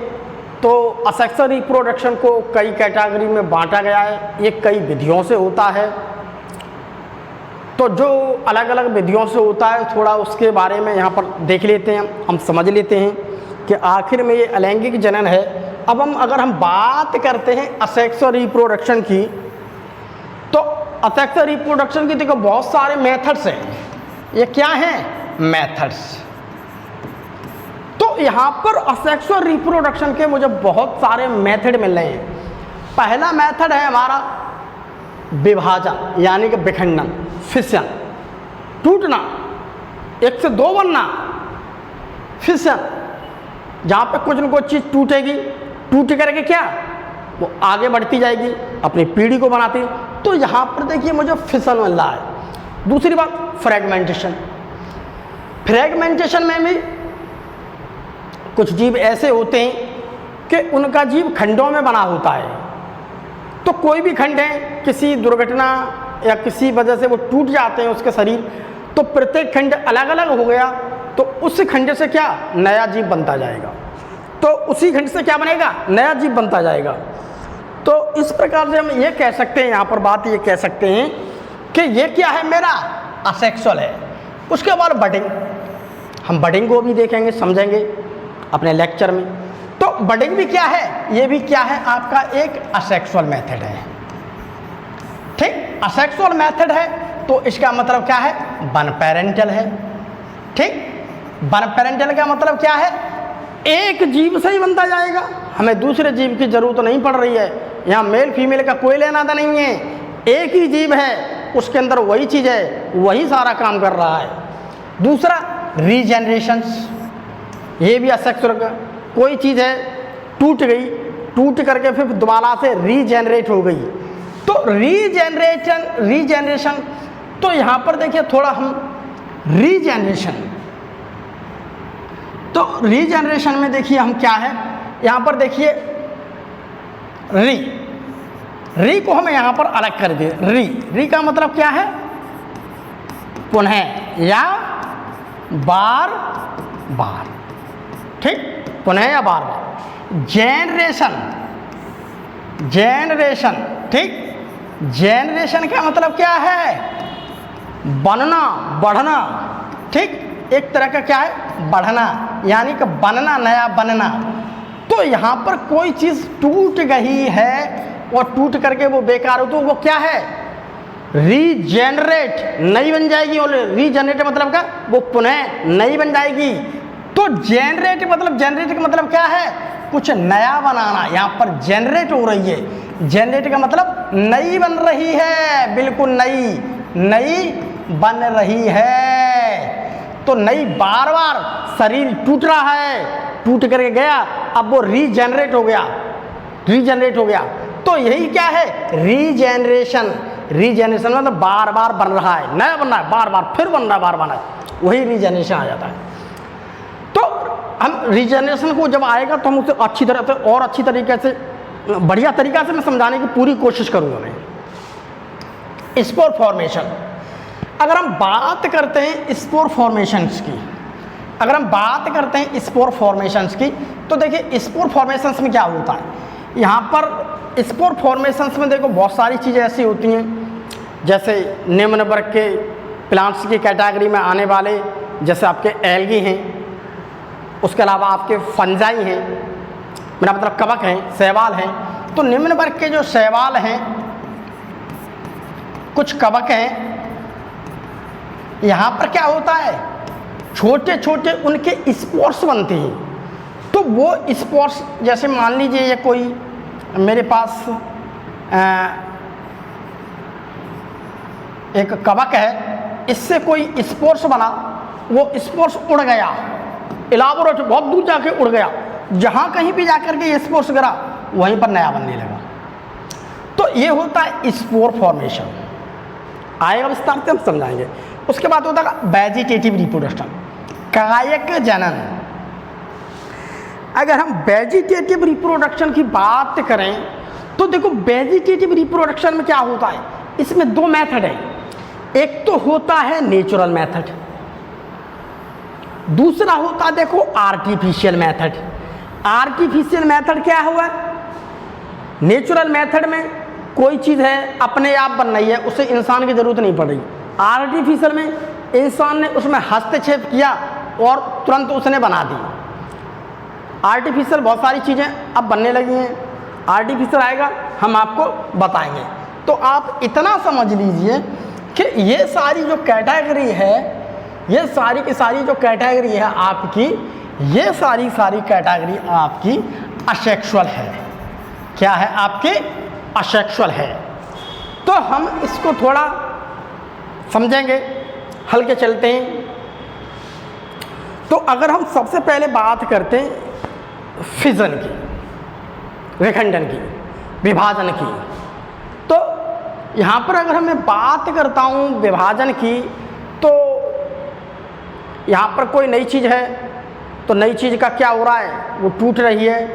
तो असेक्सुअल रिप्रोडक्शन को कई कैटेगरी में बांटा गया है। ये कई विधियों से होता है, तो जो अलग अलग विधियों से होता है थोड़ा उसके बारे में यहाँ पर देख लेते हैं, हम समझ लेते हैं कि आखिर में ये अलैंगिक जनन है। अब अगर हम बात करते हैं असेक्सुअल रिप्रोडक्शन की, तो असेक्सुअल रिप्रोडक्शन की देखो बहुत सारे मेथड्स हैं। ये क्या हैं, मेथड्स। तो यहाँ पर असेक्सुअल रिप्रोडक्शन के मुझे बहुत सारे मेथड मिल रहे हैं। पहला मेथड है हमारा विभाजन यानी कि विखंडन, फिशन, टूटना, एक से दो बनना, फिशन, जहाँ पे कुछ न कुछ चीज़ टूटेगी, टूट करके क्या वो आगे बढ़ती जाएगी, अपनी पीढ़ी को बनाती। तो यहाँ पर देखिए मुझे फिशन मिल रहा है। दूसरी बात फ्रेगमेंटेशन। फ्रेगमेंटेशन में भी कुछ जीव ऐसे होते हैं कि उनका जीव खंडों में बना होता है। तो कोई भी खंड है किसी दुर्घटना या किसी वजह से वो टूट जाते हैं उसके शरीर, तो प्रत्येक खंड अलग अलग हो गया, तो उस खंड से क्या नया जीव बनता जाएगा, तो उसी खंड से क्या बनेगा नया जीव बनता जाएगा। तो इस प्रकार से हम ये कह सकते हैं, यहाँ पर बात ये कह सकते हैं कि ये क्या है मेरा असेक्सुअल है। उसके बाद बडिंग, हम बडिंग को भी देखेंगे समझेंगे अपने लेक्चर में। तो बडिंग भी क्या है, ये भी क्या है आपका एक असेक्सुअल मेथड है। ठीक, असेक्सुअल मेथड है तो इसका मतलब क्या है वन पेरेंटल है। ठीक, वन पेरेंटल का मतलब क्या है, एक जीव से ही बनता जाएगा, हमें दूसरे जीव की जरूरत नहीं पड़ रही है। यहाँ मेल फीमेल का कोई लेना था नहीं है, एक ही जीव है, उसके अंदर वही चीज़ है, वही सारा काम कर रहा है। दूसरा रीजेनरेशंस, ये भी असेक्सुअल का, कोई चीज़ है टूट गई, टूट करके फिर दोबारा से रीजेनरेट हो गई, तो रीजेनरेशन। तो यहाँ पर देखिए थोड़ा हम रीजेनरेशन, तो रीजेनरेशन में देखिए हम क्या है, यहाँ पर देखिए री को हम यहाँ पर अलग कर दिए। री का मतलब क्या है पुनः या बार बार। ठीक, पुनः या बार बार। जेनरेशन, ठीक, जेनरेशन का मतलब क्या है बनना, बढ़ना। ठीक, एक तरह का क्या है बढ़ना, यानी कि बनना, नया बनना। तो यहाँ पर कोई चीज़ टूट गई है और टूट करके वो बेकार हो, तो वो क्या है रीजेनरेट, नई बन जाएगी। और रीजेनरेट मतलब क्या, वो पुनः नई बन जाएगी। तो जेनरेट का मतलब क्या है कुछ नया बनाना, यहाँ पर जेनरेट हो रही है। जेनरेट का मतलब नई बन रही है, बिल्कुल नई बन रही है। तो नई, बार बार शरीर टूट रहा है, टूट करके गया, अब वो रीजेनरेट हो गया। तो यही क्या है रीजेनरेशन मतलब बार बार बन रहा है, नया बन रहा है, बार बार फिर बन रहा है, बार बार, वही रीजेनरेशन आ जाता है। तो हम रीजेनरेशन को जब आएगा तो हम उसे अच्छी तरह से और अच्छी तरीके से, बढ़िया तरीका से मैं समझाने की पूरी कोशिश करूँगा मैं। स्पोर फॉर्मेशन, अगर हम बात करते हैं स्पोर फॉर्मेशंस की, तो देखिए स्पोर फॉर्मेशंस में क्या होता है। यहाँ पर स्पोर फॉर्मेशंस में देखो बहुत सारी चीज़ें ऐसी होती हैं, जैसे निम्न वर्ग के प्लांट्स की कैटेगरी में आने वाले, जैसे आपके एल्गी हैं, उसके अलावा आपके फंजाई हैं, मेरा मतलब कवक हैं, शैवाल हैं। तो निम्न वर्ग के जो शैवाल हैं, कुछ कवक हैं, यहाँ पर क्या होता है छोटे छोटे उनके स्पोर्स बनते हैं। तो वो स्पोर्स, जैसे मान लीजिए ये कोई मेरे पास एक कवक है, इससे कोई स्पोर्स बना, वो स्पोर्स उड़ गया, इलाबोरेट बहुत दूर जाके उड़ गया, जहाँ कहीं भी जाकर के ये स्पोर्स गिरा वहीं पर नया बनने लगा। तो ये होता है स्पोर फॉर्मेशन। आएगा विस्तार से हम समझाएंगे। उसके बाद होता है वेजिटेटिव रिप्रोडक्शन, कायक जनन। अगर हम वेजिटेटिव रिप्रोडक्शन की बात करें तो देखो वेजिटेटिव रिप्रोडक्शन में क्या होता है, इसमें दो मेथड है। एक तो होता है नेचुरल मेथड, दूसरा होता है देखो आर्टिफिशियल मेथड। आर्टिफिशियल मेथड क्या हुआ, नेचुरल मेथड में कोई चीज़ है अपने आप बन रही है, उसे इंसान की ज़रूरत नहीं पड़ रही। आर्टिफिशियल में इंसान ने उसमें हस्तक्षेप किया और तुरंत उसने बना दी। आर्टिफिशियल बहुत सारी चीज़ें अब बनने लगी हैं, आर्टिफिशियल आएगा हम आपको बताएंगे। तो आप इतना समझ लीजिए कि ये सारी जो कैटेगरी है, ये सारी की सारी जो कैटेगरी है आपकी, ये सारी कैटेगरी आपकी असेक्सुअल है। क्या है आपकी असेक्सुअल है। तो हम इसको थोड़ा समझेंगे, हल्के चलते हैं। तो अगर हम सबसे पहले बात करते हैं फिजन की, विखंडन की, विभाजन की, तो यहाँ पर अगर मैं बात करता हूँ विभाजन की, तो यहाँ पर कोई नई चीज़ है, तो नई चीज़ का क्या हो रहा है, वो टूट रही है,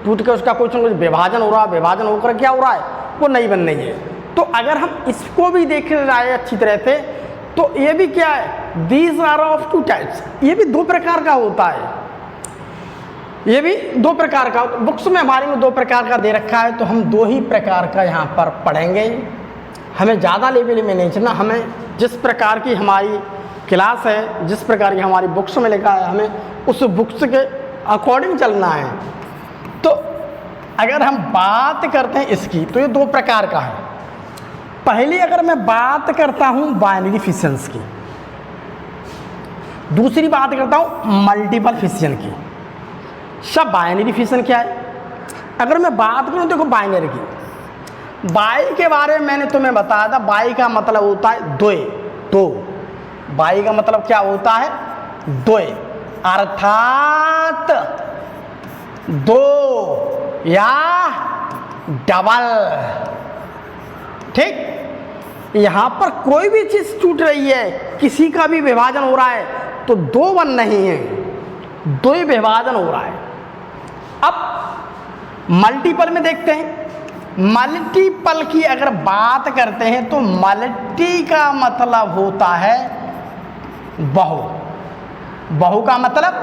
टूट के उसका कुछ न कुछ विभाजन हो रहा है, विभाजन होकर क्या हो रहा है, वो नई बन रही है। तो अगर हम इसको भी देख रहे हैं अच्छी तरह से, तो ये भी क्या है, these are of two types, ये भी दो प्रकार का होता है, ये भी दो प्रकार का। बुक्स में हमारे में दो प्रकार का दे रखा है, तो हम दो ही प्रकार का यहाँ पर पढ़ेंगे। हमें ज़्यादा लेवल में नहीं चलना, हमें जिस प्रकार की हमारी क्लास है, जिस प्रकार की हमारी बुक्स में लिखा है, हमें उस बुक्स के अकॉर्डिंग चलना है। तो अगर हम बात करते हैं इसकी, तो ये दो प्रकार का है। पहले अगर मैं बात करता हूँ बाइनरी फिशंस की, दूसरी बात करता हूँ मल्टीपल फिशन की। सब बाइनरी फिशन क्या है, अगर मैं बात करूँ देखो बाइनरी की, बाई के बारे में मैंने तुम्हें बताया था, बाई का मतलब होता है दो, बाई का मतलब क्या होता है, दो, अर्थात दो या डबल। ठीक, यहाँ पर कोई भी चीज़ टूट रही है, किसी का भी विभाजन हो रहा है, तो दो बन नहीं है, दो ही विभाजन हो रहा है। अब मल्टीपल में देखते हैं, मल्टीपल की अगर बात करते हैं तो मल्टी का मतलब होता है बहु, बहु का मतलब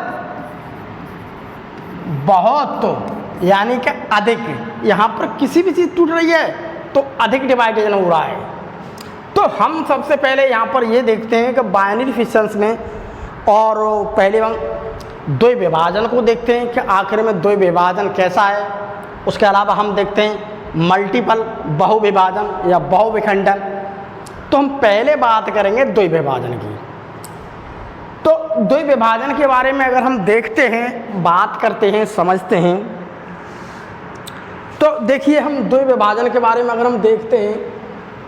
बहुत, यानी कि अधिक। यहाँ पर किसी भी चीज़ टूट रही है तो अधिक डिवाइडेशन हो रहा है। तो हम सबसे पहले यहाँ पर ये देखते हैं कि बाइनरी फिशंस में, और पहले हम द्वि विभाजन को देखते हैं कि आखिर में द्वि विभाजन कैसा है। उसके अलावा हम देखते हैं मल्टीपल, बहु विभाजन या बहु विखंडन। तो हम पहले बात करेंगे द्वि विभाजन की। तो द्वि विभाजन के बारे में अगर हम देखते हैं, बात करते हैं, समझते हैं, तो देखिए हम द्वि विभाजन के बारे में अगर हम देखते हैं,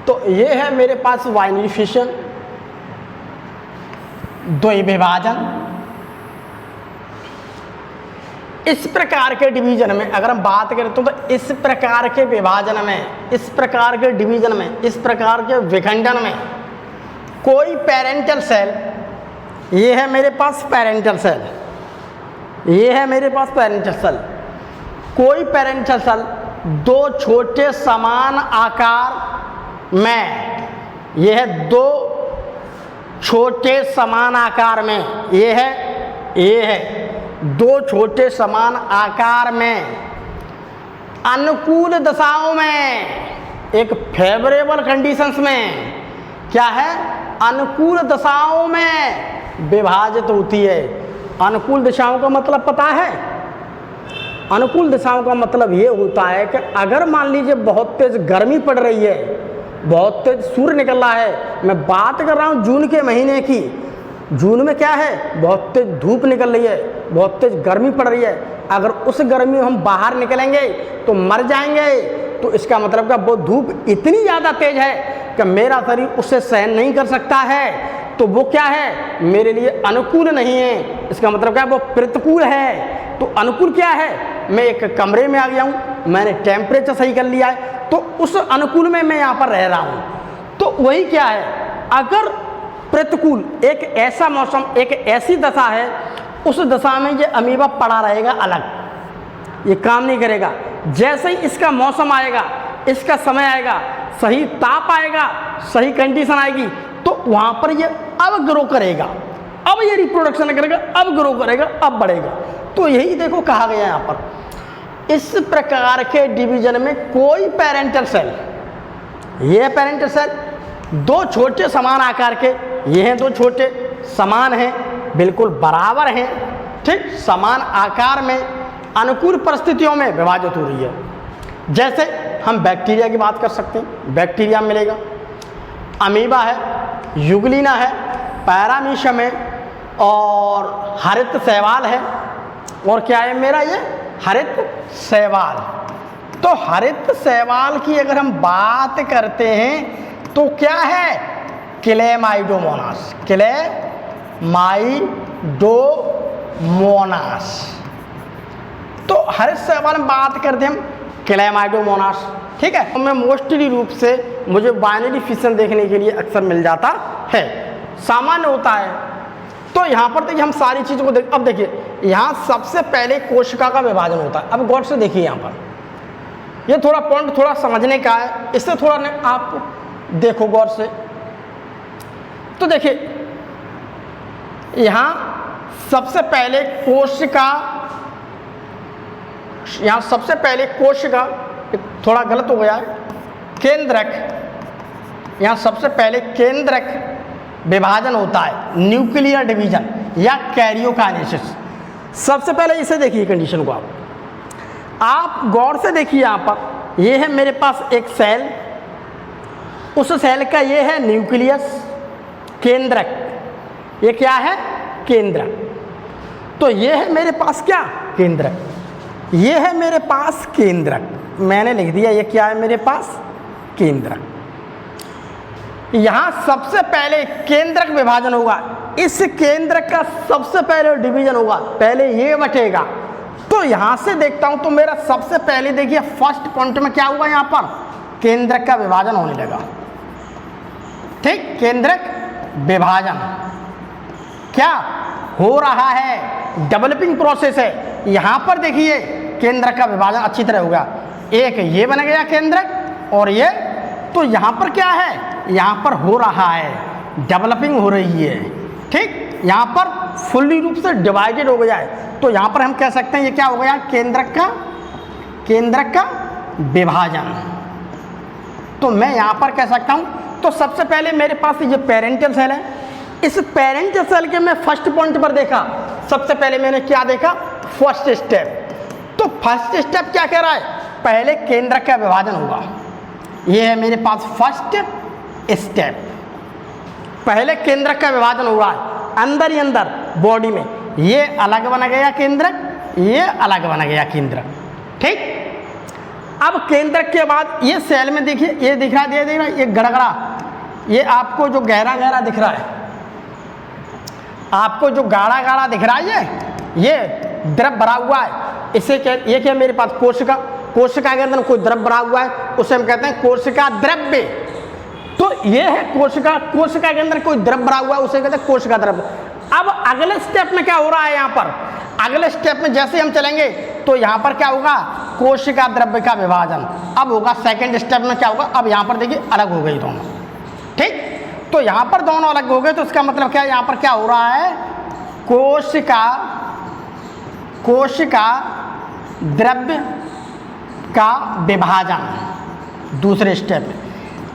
तो ये है मेरे पास बाइनरी फिशन, द्वि विभाजन। इस प्रकार के डिवीजन में अगर हम बात करें तो इस प्रकार के विभाजन में, इस प्रकार के डिवीजन में, इस प्रकार के विखंडन में कोई पेरेंटल सेल, ये है मेरे पास पेरेंटल सेल, ये है मेरे पास पेरेंटल सेल, कोई पेरेंटल सेल दो छोटे समान आकार में, ये है दो छोटे समान आकार में, ये है दो छोटे समान आकार में अनुकूल दशाओं में, एक फेवरेबल कंडीशंस में, क्या है, अनुकूल दशाओं में विभाजित होती है। अनुकूल दिशाओं का मतलब पता है, अनुकूल दिशाओं का मतलब ये होता है कि अगर मान लीजिए बहुत तेज गर्मी पड़ रही है, बहुत तेज सूर्य निकल रहा है, मैं बात कर रहा हूँ जून के महीने की, जून में क्या है, बहुत तेज धूप निकल रही है, बहुत तेज गर्मी पड़ रही है, अगर उस गर्मी में हम बाहर निकलेंगे तो मर जाएंगे। तो इसका मतलब क्या, वो धूप इतनी ज़्यादा तेज है कि मेरा शरीर उससे सहन नहीं कर सकता है, तो वो क्या है, मेरे लिए अनुकूल नहीं है। इसका मतलब क्या है, वो प्रतिकूल है। तो अनुकूल क्या है, मैं एक कमरे में आ गया हूँ, मैंने टेम्परेचर सही कर लिया है, तो उस अनुकूल में मैं यहाँ पर रह रहा हूँ। तो वही क्या है, अगर प्रतिकूल एक ऐसा मौसम, एक ऐसी दशा है, उस दशा में ये अमीबा पड़ा रहेगा अलग, ये काम नहीं करेगा। जैसे ही इसका मौसम आएगा, इसका समय आएगा, सही ताप आएगा, सही कंडीशन आएगी, तो वहाँ पर ये अब ग्रो करेगा, अब ये रिप्रोडक्शन करेगा, अब ग्रो करेगा, अब बढ़ेगा। तो यही देखो कहा गया यहाँ पर, इस प्रकार के डिवीजन में कोई पेरेंटल सेल, ये पेरेंटल सेल दो छोटे समान आकार के, ये हैं दो छोटे समान हैं, बिल्कुल बराबर हैं, ठीक, समान आकार में अनुकूल परिस्थितियों में विभाजित हो रही है। जैसे हम बैक्टीरिया की बात कर सकते हैं, बैक्टीरिया मिलेगा, अमीबा है, युगलिना है, पैरामीशियम है, और हरित शैवाल है, और क्या है मेरा ये हरित शैवाल, तो हरित शैवाल की अगर हम बात करते हैं तो क्या है, क्लेमाइडोमोनास, क्लेमाइडोमोनास। तो हरित शैवाल में बात करते हैं हम क्लेमाइडोमोनास, ठीक है। तो मैं मोस्टली रूप से मुझे बाइनरी फिशन देखने के लिए अक्सर मिल जाता है, सामान्य होता है। तो यहाँ पर देखिए हम सारी चीज़ों को अब देखिए यहाँ सबसे पहले कोशिका का विभाजन होता है। अब गौर से देखिए यहाँ पर, ये थोड़ा पॉइंट थोड़ा समझने का है, इससे थोड़ा आप देखो गौर से। तो देखिए यहाँ सबसे पहले कोशिका, यहाँ सबसे पहले कोशिका, थोड़ा गलत हो गया है, केंद्रक, यहाँ सबसे पहले केंद्रक विभाजन होता है, न्यूक्लियर डिवीजन या कैरियोकाइनेसिस। सबसे पहले इसे देखिए कंडीशन को आप गौर से देखिए। यहाँ पर ये है मेरे पास एक सेल, उस सेल का ये है न्यूक्लियस, केंद्रक, ये क्या है, केंद्रक। तो ये है मेरे पास क्या, केंद्रक, ये है मेरे पास केंद्रक, मैंने लिख दिया ये क्या है मेरे पास, केंद्रक। यहाँ सबसे पहले केंद्रक विभाजन होगा, इस केंद्रक का सबसे पहले डिवीजन होगा, पहले ये बचेगा। तो यहाँ से देखता हूँ तो मेरा सबसे पहले देखिए फर्स्ट पॉइंट में क्या हुआ, यहाँ पर केंद्रक का विभाजन होने लगा, ठीक। केंद्रक विभाजन क्या हो रहा है, डेवलपिंग प्रोसेस है। यहाँ पर देखिए केंद्रक का विभाजन अच्छी तरह होगा, एक ये बन गया केंद्रक और ये, तो यहाँ पर क्या है, यहाँ पर हो रहा है, डेवलपिंग हो रही है, ठीक। यहाँ पर फुल्ली रूप से डिवाइडेड हो गया है, तो यहाँ पर हम कह सकते हैं ये क्या हो गया, केंद्रक का विभाजन। तो मैं यहाँ पर कह सकता हूँ, तो सबसे पहले मेरे पास ये पेरेंटल सेल है, इस पेरेंटल सेल के मैं फर्स्ट पॉइंट पर देखा, सबसे पहले मैंने क्या देखा, फर्स्ट स्टेप। तो फर्स्ट स्टेप क्या कह रहा है, पहले केंद्रक का विभाजन होगा, ये है मेरे पास फर्स्ट स्टेप, पहले केंद्रक का विभाजन हुआ है अंदर ही अंदर बॉडी में, ये अलग बन गया केंद्रक, ये अलग बन गया केंद्रक, ठीक। अब केंद्रक के बाद ये सेल में देखिए ये दिख रहा है, ये गड़गड़ा, ये आपको जो गहरा गहरा दिख रहा है, आपको जो गाढ़ा गाढ़ा दिख रहा है, ये द्रव भरा हुआ है, इसे क्या, ये क्या मेरे पास कोशिका, कोशिका के अंदर कोई द्रव भरा हुआ है, उसे हम कहते हैं कोशिका द्रव्य। तो ये है कोशिका, कोशिका के अंदर कोई द्रव भरा हुआ है, उसे कहते हैं कोशिका द्रव्य। अब अगले स्टेप में क्या हो रहा है, यहाँ पर अगले स्टेप में जैसे हम चलेंगे तो यहाँ पर क्या होगा, कोशिका द्रव्य का विभाजन। अब होगा सेकंड स्टेप में क्या होगा, अब यहाँ पर देखिए अलग हो गई दोनों, ठीक। तो यहाँ पर दोनों अलग हो गए, तो इसका मतलब क्या है, यहाँ पर क्या हो रहा है, कोशिका द्रव्य का विभाजन दूसरे स्टेप में।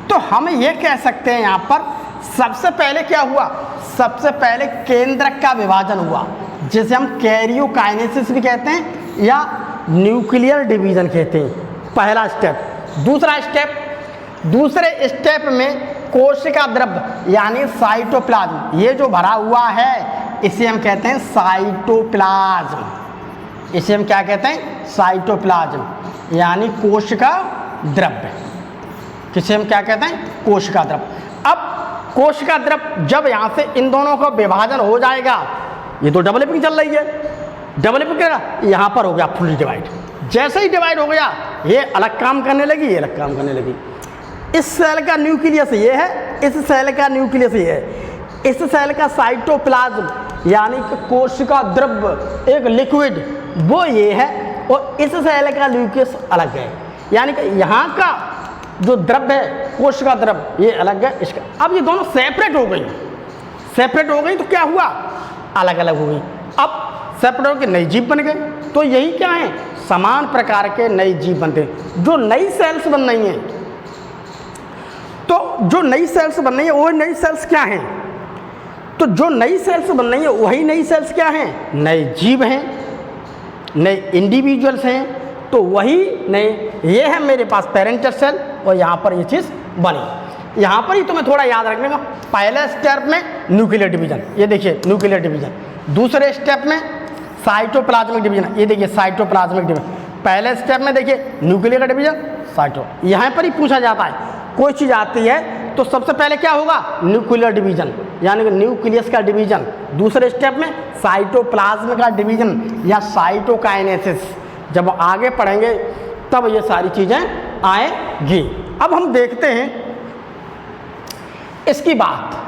तो हम ये कह सकते हैं यहाँ पर सबसे पहले क्या हुआ, सबसे पहले केंद्रक का विभाजन हुआ, जिसे हम कैरियोकाइनेसिस भी कहते हैं या न्यूक्लियर डिवीजन कहते हैं, पहला स्टेप। दूसरे स्टेप में कोशिका द्रव्य यानी साइटोप्लाज्म, ये जो भरा हुआ है इसे हम कहते हैं साइटोप्लाज्म, इसे हम क्या कहते हैं, साइटोप्लाज्म यानी कोशिका द्रव्य, किसे हम क्या कहते हैं, कोशिका द्रव्य। अब कोशिका द्रव्य जब यहाँ से इन दोनों का विभाजन हो जाएगा, ये तो डेवलपिंग चल रही है, डेवलपिंग करेगा, यहाँ पर हो गया फुली डिवाइड। जैसे ही डिवाइड हो गया, ये अलग काम करने लगी, ये अलग काम करने लगी। इस सेल का न्यूक्लियस ये है, इस सेल का न्यूक्लियस ये है, इस सेल का साइटोप्लाज्म यानी कि कोशिका द्रव्य एक लिक्विड वो ये है, और इस सेल का न्यूक्लियस अलग है, यानी कि यहाँ का जो द्रव्य है कोशिका द्रव्य ये अलग है इसका। अब ये दोनों सेपरेट हो गई, तो क्या हुआ, अलग अलग हो गई। अब सेपरेट होकर नई जीव बन गए। तो यही क्या है, समान प्रकार के नई जीव बनते हैं, जो नई सेल्स बन रही हैं। तो जो नई सेल्स बन रही है वो नई सेल्स क्या हैं, तो जो नई सेल्स बन रही है वही नई सेल्स क्या हैं, नए जीव हैं, नए इंडिविजुअल्स हैं। तो वही नए, ये है मेरे पास पेरेंटल सेल, और यहाँ पर ये चीज़ बनी। यहाँ पर ही तुम्हें थोड़ा याद रखने का, पहले स्टेप में न्यूक्लियर डिवीजन, ये देखिए न्यूक्लियर डिवीजन, दूसरे स्टेप में साइटोप्लाज्मिक डिवीजन, ये देखिए साइटोप्लाज्मिक डिवीजन, पहले स्टेप में देखिए न्यूक्लियर का डिवीजन, साइटो, यहाँ पर ही पूछा जाता है कोई चीज़ आती है तो सबसे पहले क्या होगा, न्यूक्लियर डिवीजन यानी कि न्यूक्लियस का डिवीजन। दूसरे स्टेप में साइटोप्लाज्म का डिवीजन या साइटोकाइनेसिस। जब आगे पढ़ेंगे तब ये सारी चीज़ें आएंगी। अब हम देखते हैं इसकी बात।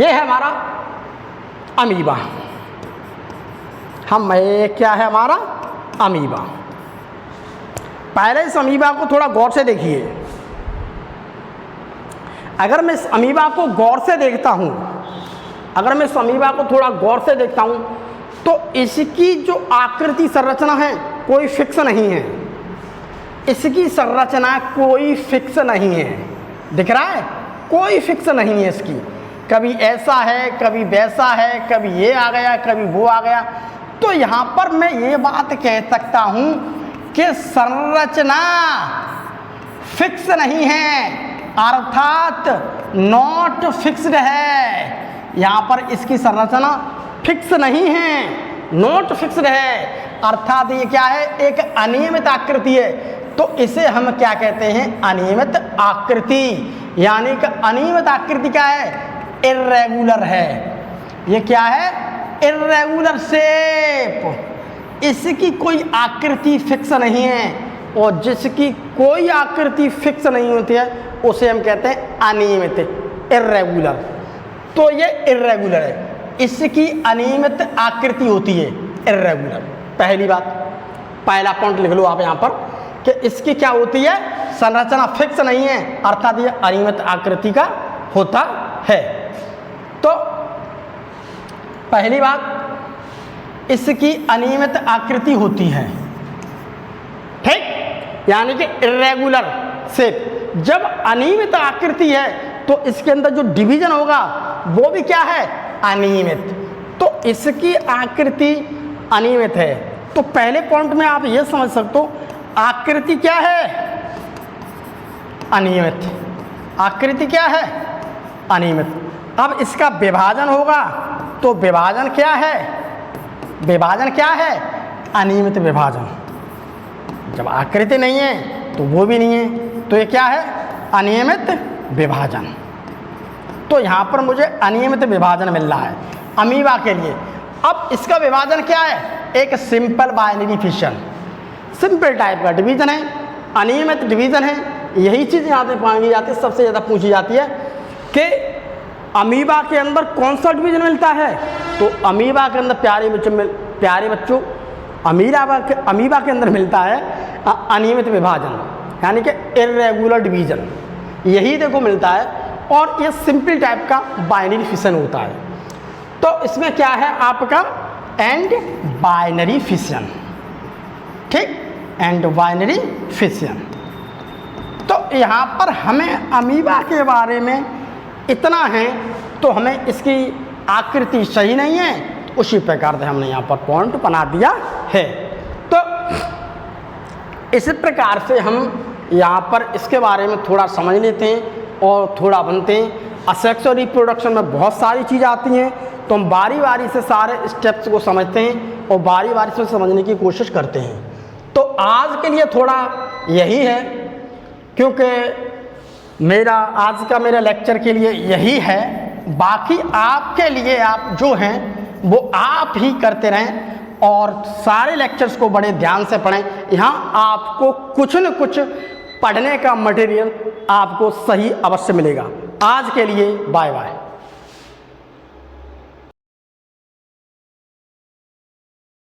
ये है हमारा अमीबा। क्या है हमारा अमीबा। पहले इस अमीबा को थोड़ा गौर से देखिए। अगर मैं इस अमीबा को गौर से देखता हूँ, अगर मैं इस अमीबा को थोड़ा गौर से देखता हूँ तो इसकी जो आकृति संरचना है कोई फिक्स नहीं है। इसकी संरचना कोई फिक्स नहीं है, दिख रहा है, कोई फिक्स नहीं है इसकी। कभी ऐसा है, कभी वैसा है, कभी ये आ गया, कभी वो आ गया। तो यहाँ पर मैं ये बात कह सकता हूँ कि संरचना फिक्स नहीं है, अर्थात नॉट फिक्स्ड है। यहाँ पर इसकी संरचना फिक्स नहीं है, नॉट फिक्स्ड है, अर्थात ये क्या है, एक अनियमित आकृति है। तो इसे हम क्या कहते हैं, अनियमित आकृति। यानी कि अनियमित आकृति क्या है, इर्रेगुलर है। ये क्या है, इर्रेगुलर शेप। इसकी कोई आकृति फिक्स नहीं है, और जिसकी कोई आकृति फिक्स नहीं होती है उसे हम कहते हैं अनियमित, इर्रेगुलर। तो ये इर्रेगुलर है, इसकी अनियमित आकृति होती है, इर्रेगुलर। पहली बात, पहला पॉइंट लिख लो आप यहाँ पर कि इसकी क्या होती है, संरचना फिक्स नहीं है, अर्थात ये अनियमित आकृति का होता है। तो पहली बात, इसकी अनियमित आकृति होती है, ठीक, यानी कि इर्रेगुलर शेप। जब अनियमित आकृति है तो इसके अंदर जो डिवीजन होगा वो भी क्या है, अनियमित। तो इसकी आकृति अनियमित है। तो पहले पॉइंट में आप ये समझ सकते हो, आकृति क्या है, अनियमित। आकृति क्या है, अनियमित। अब इसका विभाजन होगा तो विभाजन क्या है, विभाजन क्या है, अनियमित विभाजन। जब आकृति नहीं है तो वो भी नहीं है, तो ये क्या है, अनियमित विभाजन। तो यहाँ पर मुझे अनियमित विभाजन मिल रहा है अमीबा के लिए। अब इसका विभाजन क्या है, एक simple binary fission, simple type का डिवीजन है, अनियमित डिवीजन है। यही चीज़ यहाँ पे मांगी जाती है, सबसे ज़्यादा पूछी जाती है कि अमीबा के अंदर कौन सा डिवीजन मिलता है। तो अमीबा के अंदर प्यारे बच्चों अमीबा के अंदर मिलता है अनियमित विभाजन, यानी कि इर्रेगुलर डिवीजन, यही देखो मिलता है। और ये सिंपल टाइप का बाइनरी फिशन होता है। तो इसमें क्या है आपका, एंड बाइनरी फिशन, ठीक, एंड बाइनरी फिशन। तो यहाँ पर हमें अमीबा के बारे में इतना है, तो हमें इसकी आकृति सही नहीं है, उसी प्रकार से हमने यहाँ पर पॉइंट बना दिया है। तो इस प्रकार से हम यहाँ पर इसके बारे में थोड़ा समझ लेते हैं और थोड़ा बनते हैं। असेक्सुअल रिप्रोडक्शन में बहुत सारी चीज़ आती हैं, तो हम बारी बारी से सारे स्टेप्स को समझते हैं और बारी बारी से समझने की कोशिश करते हैं। तो आज के लिए थोड़ा यही है, क्योंकि आज का मेरा लेक्चर के लिए यही है। बाकी आपके लिए आप जो हैं वो आप ही करते रहें और सारे लेक्चर्स को बड़े ध्यान से पढ़ें। यहाँ आपको कुछ न कुछ पढ़ने का मटेरियल आपको सही अवश्य मिलेगा। आज के लिए बाय बाय।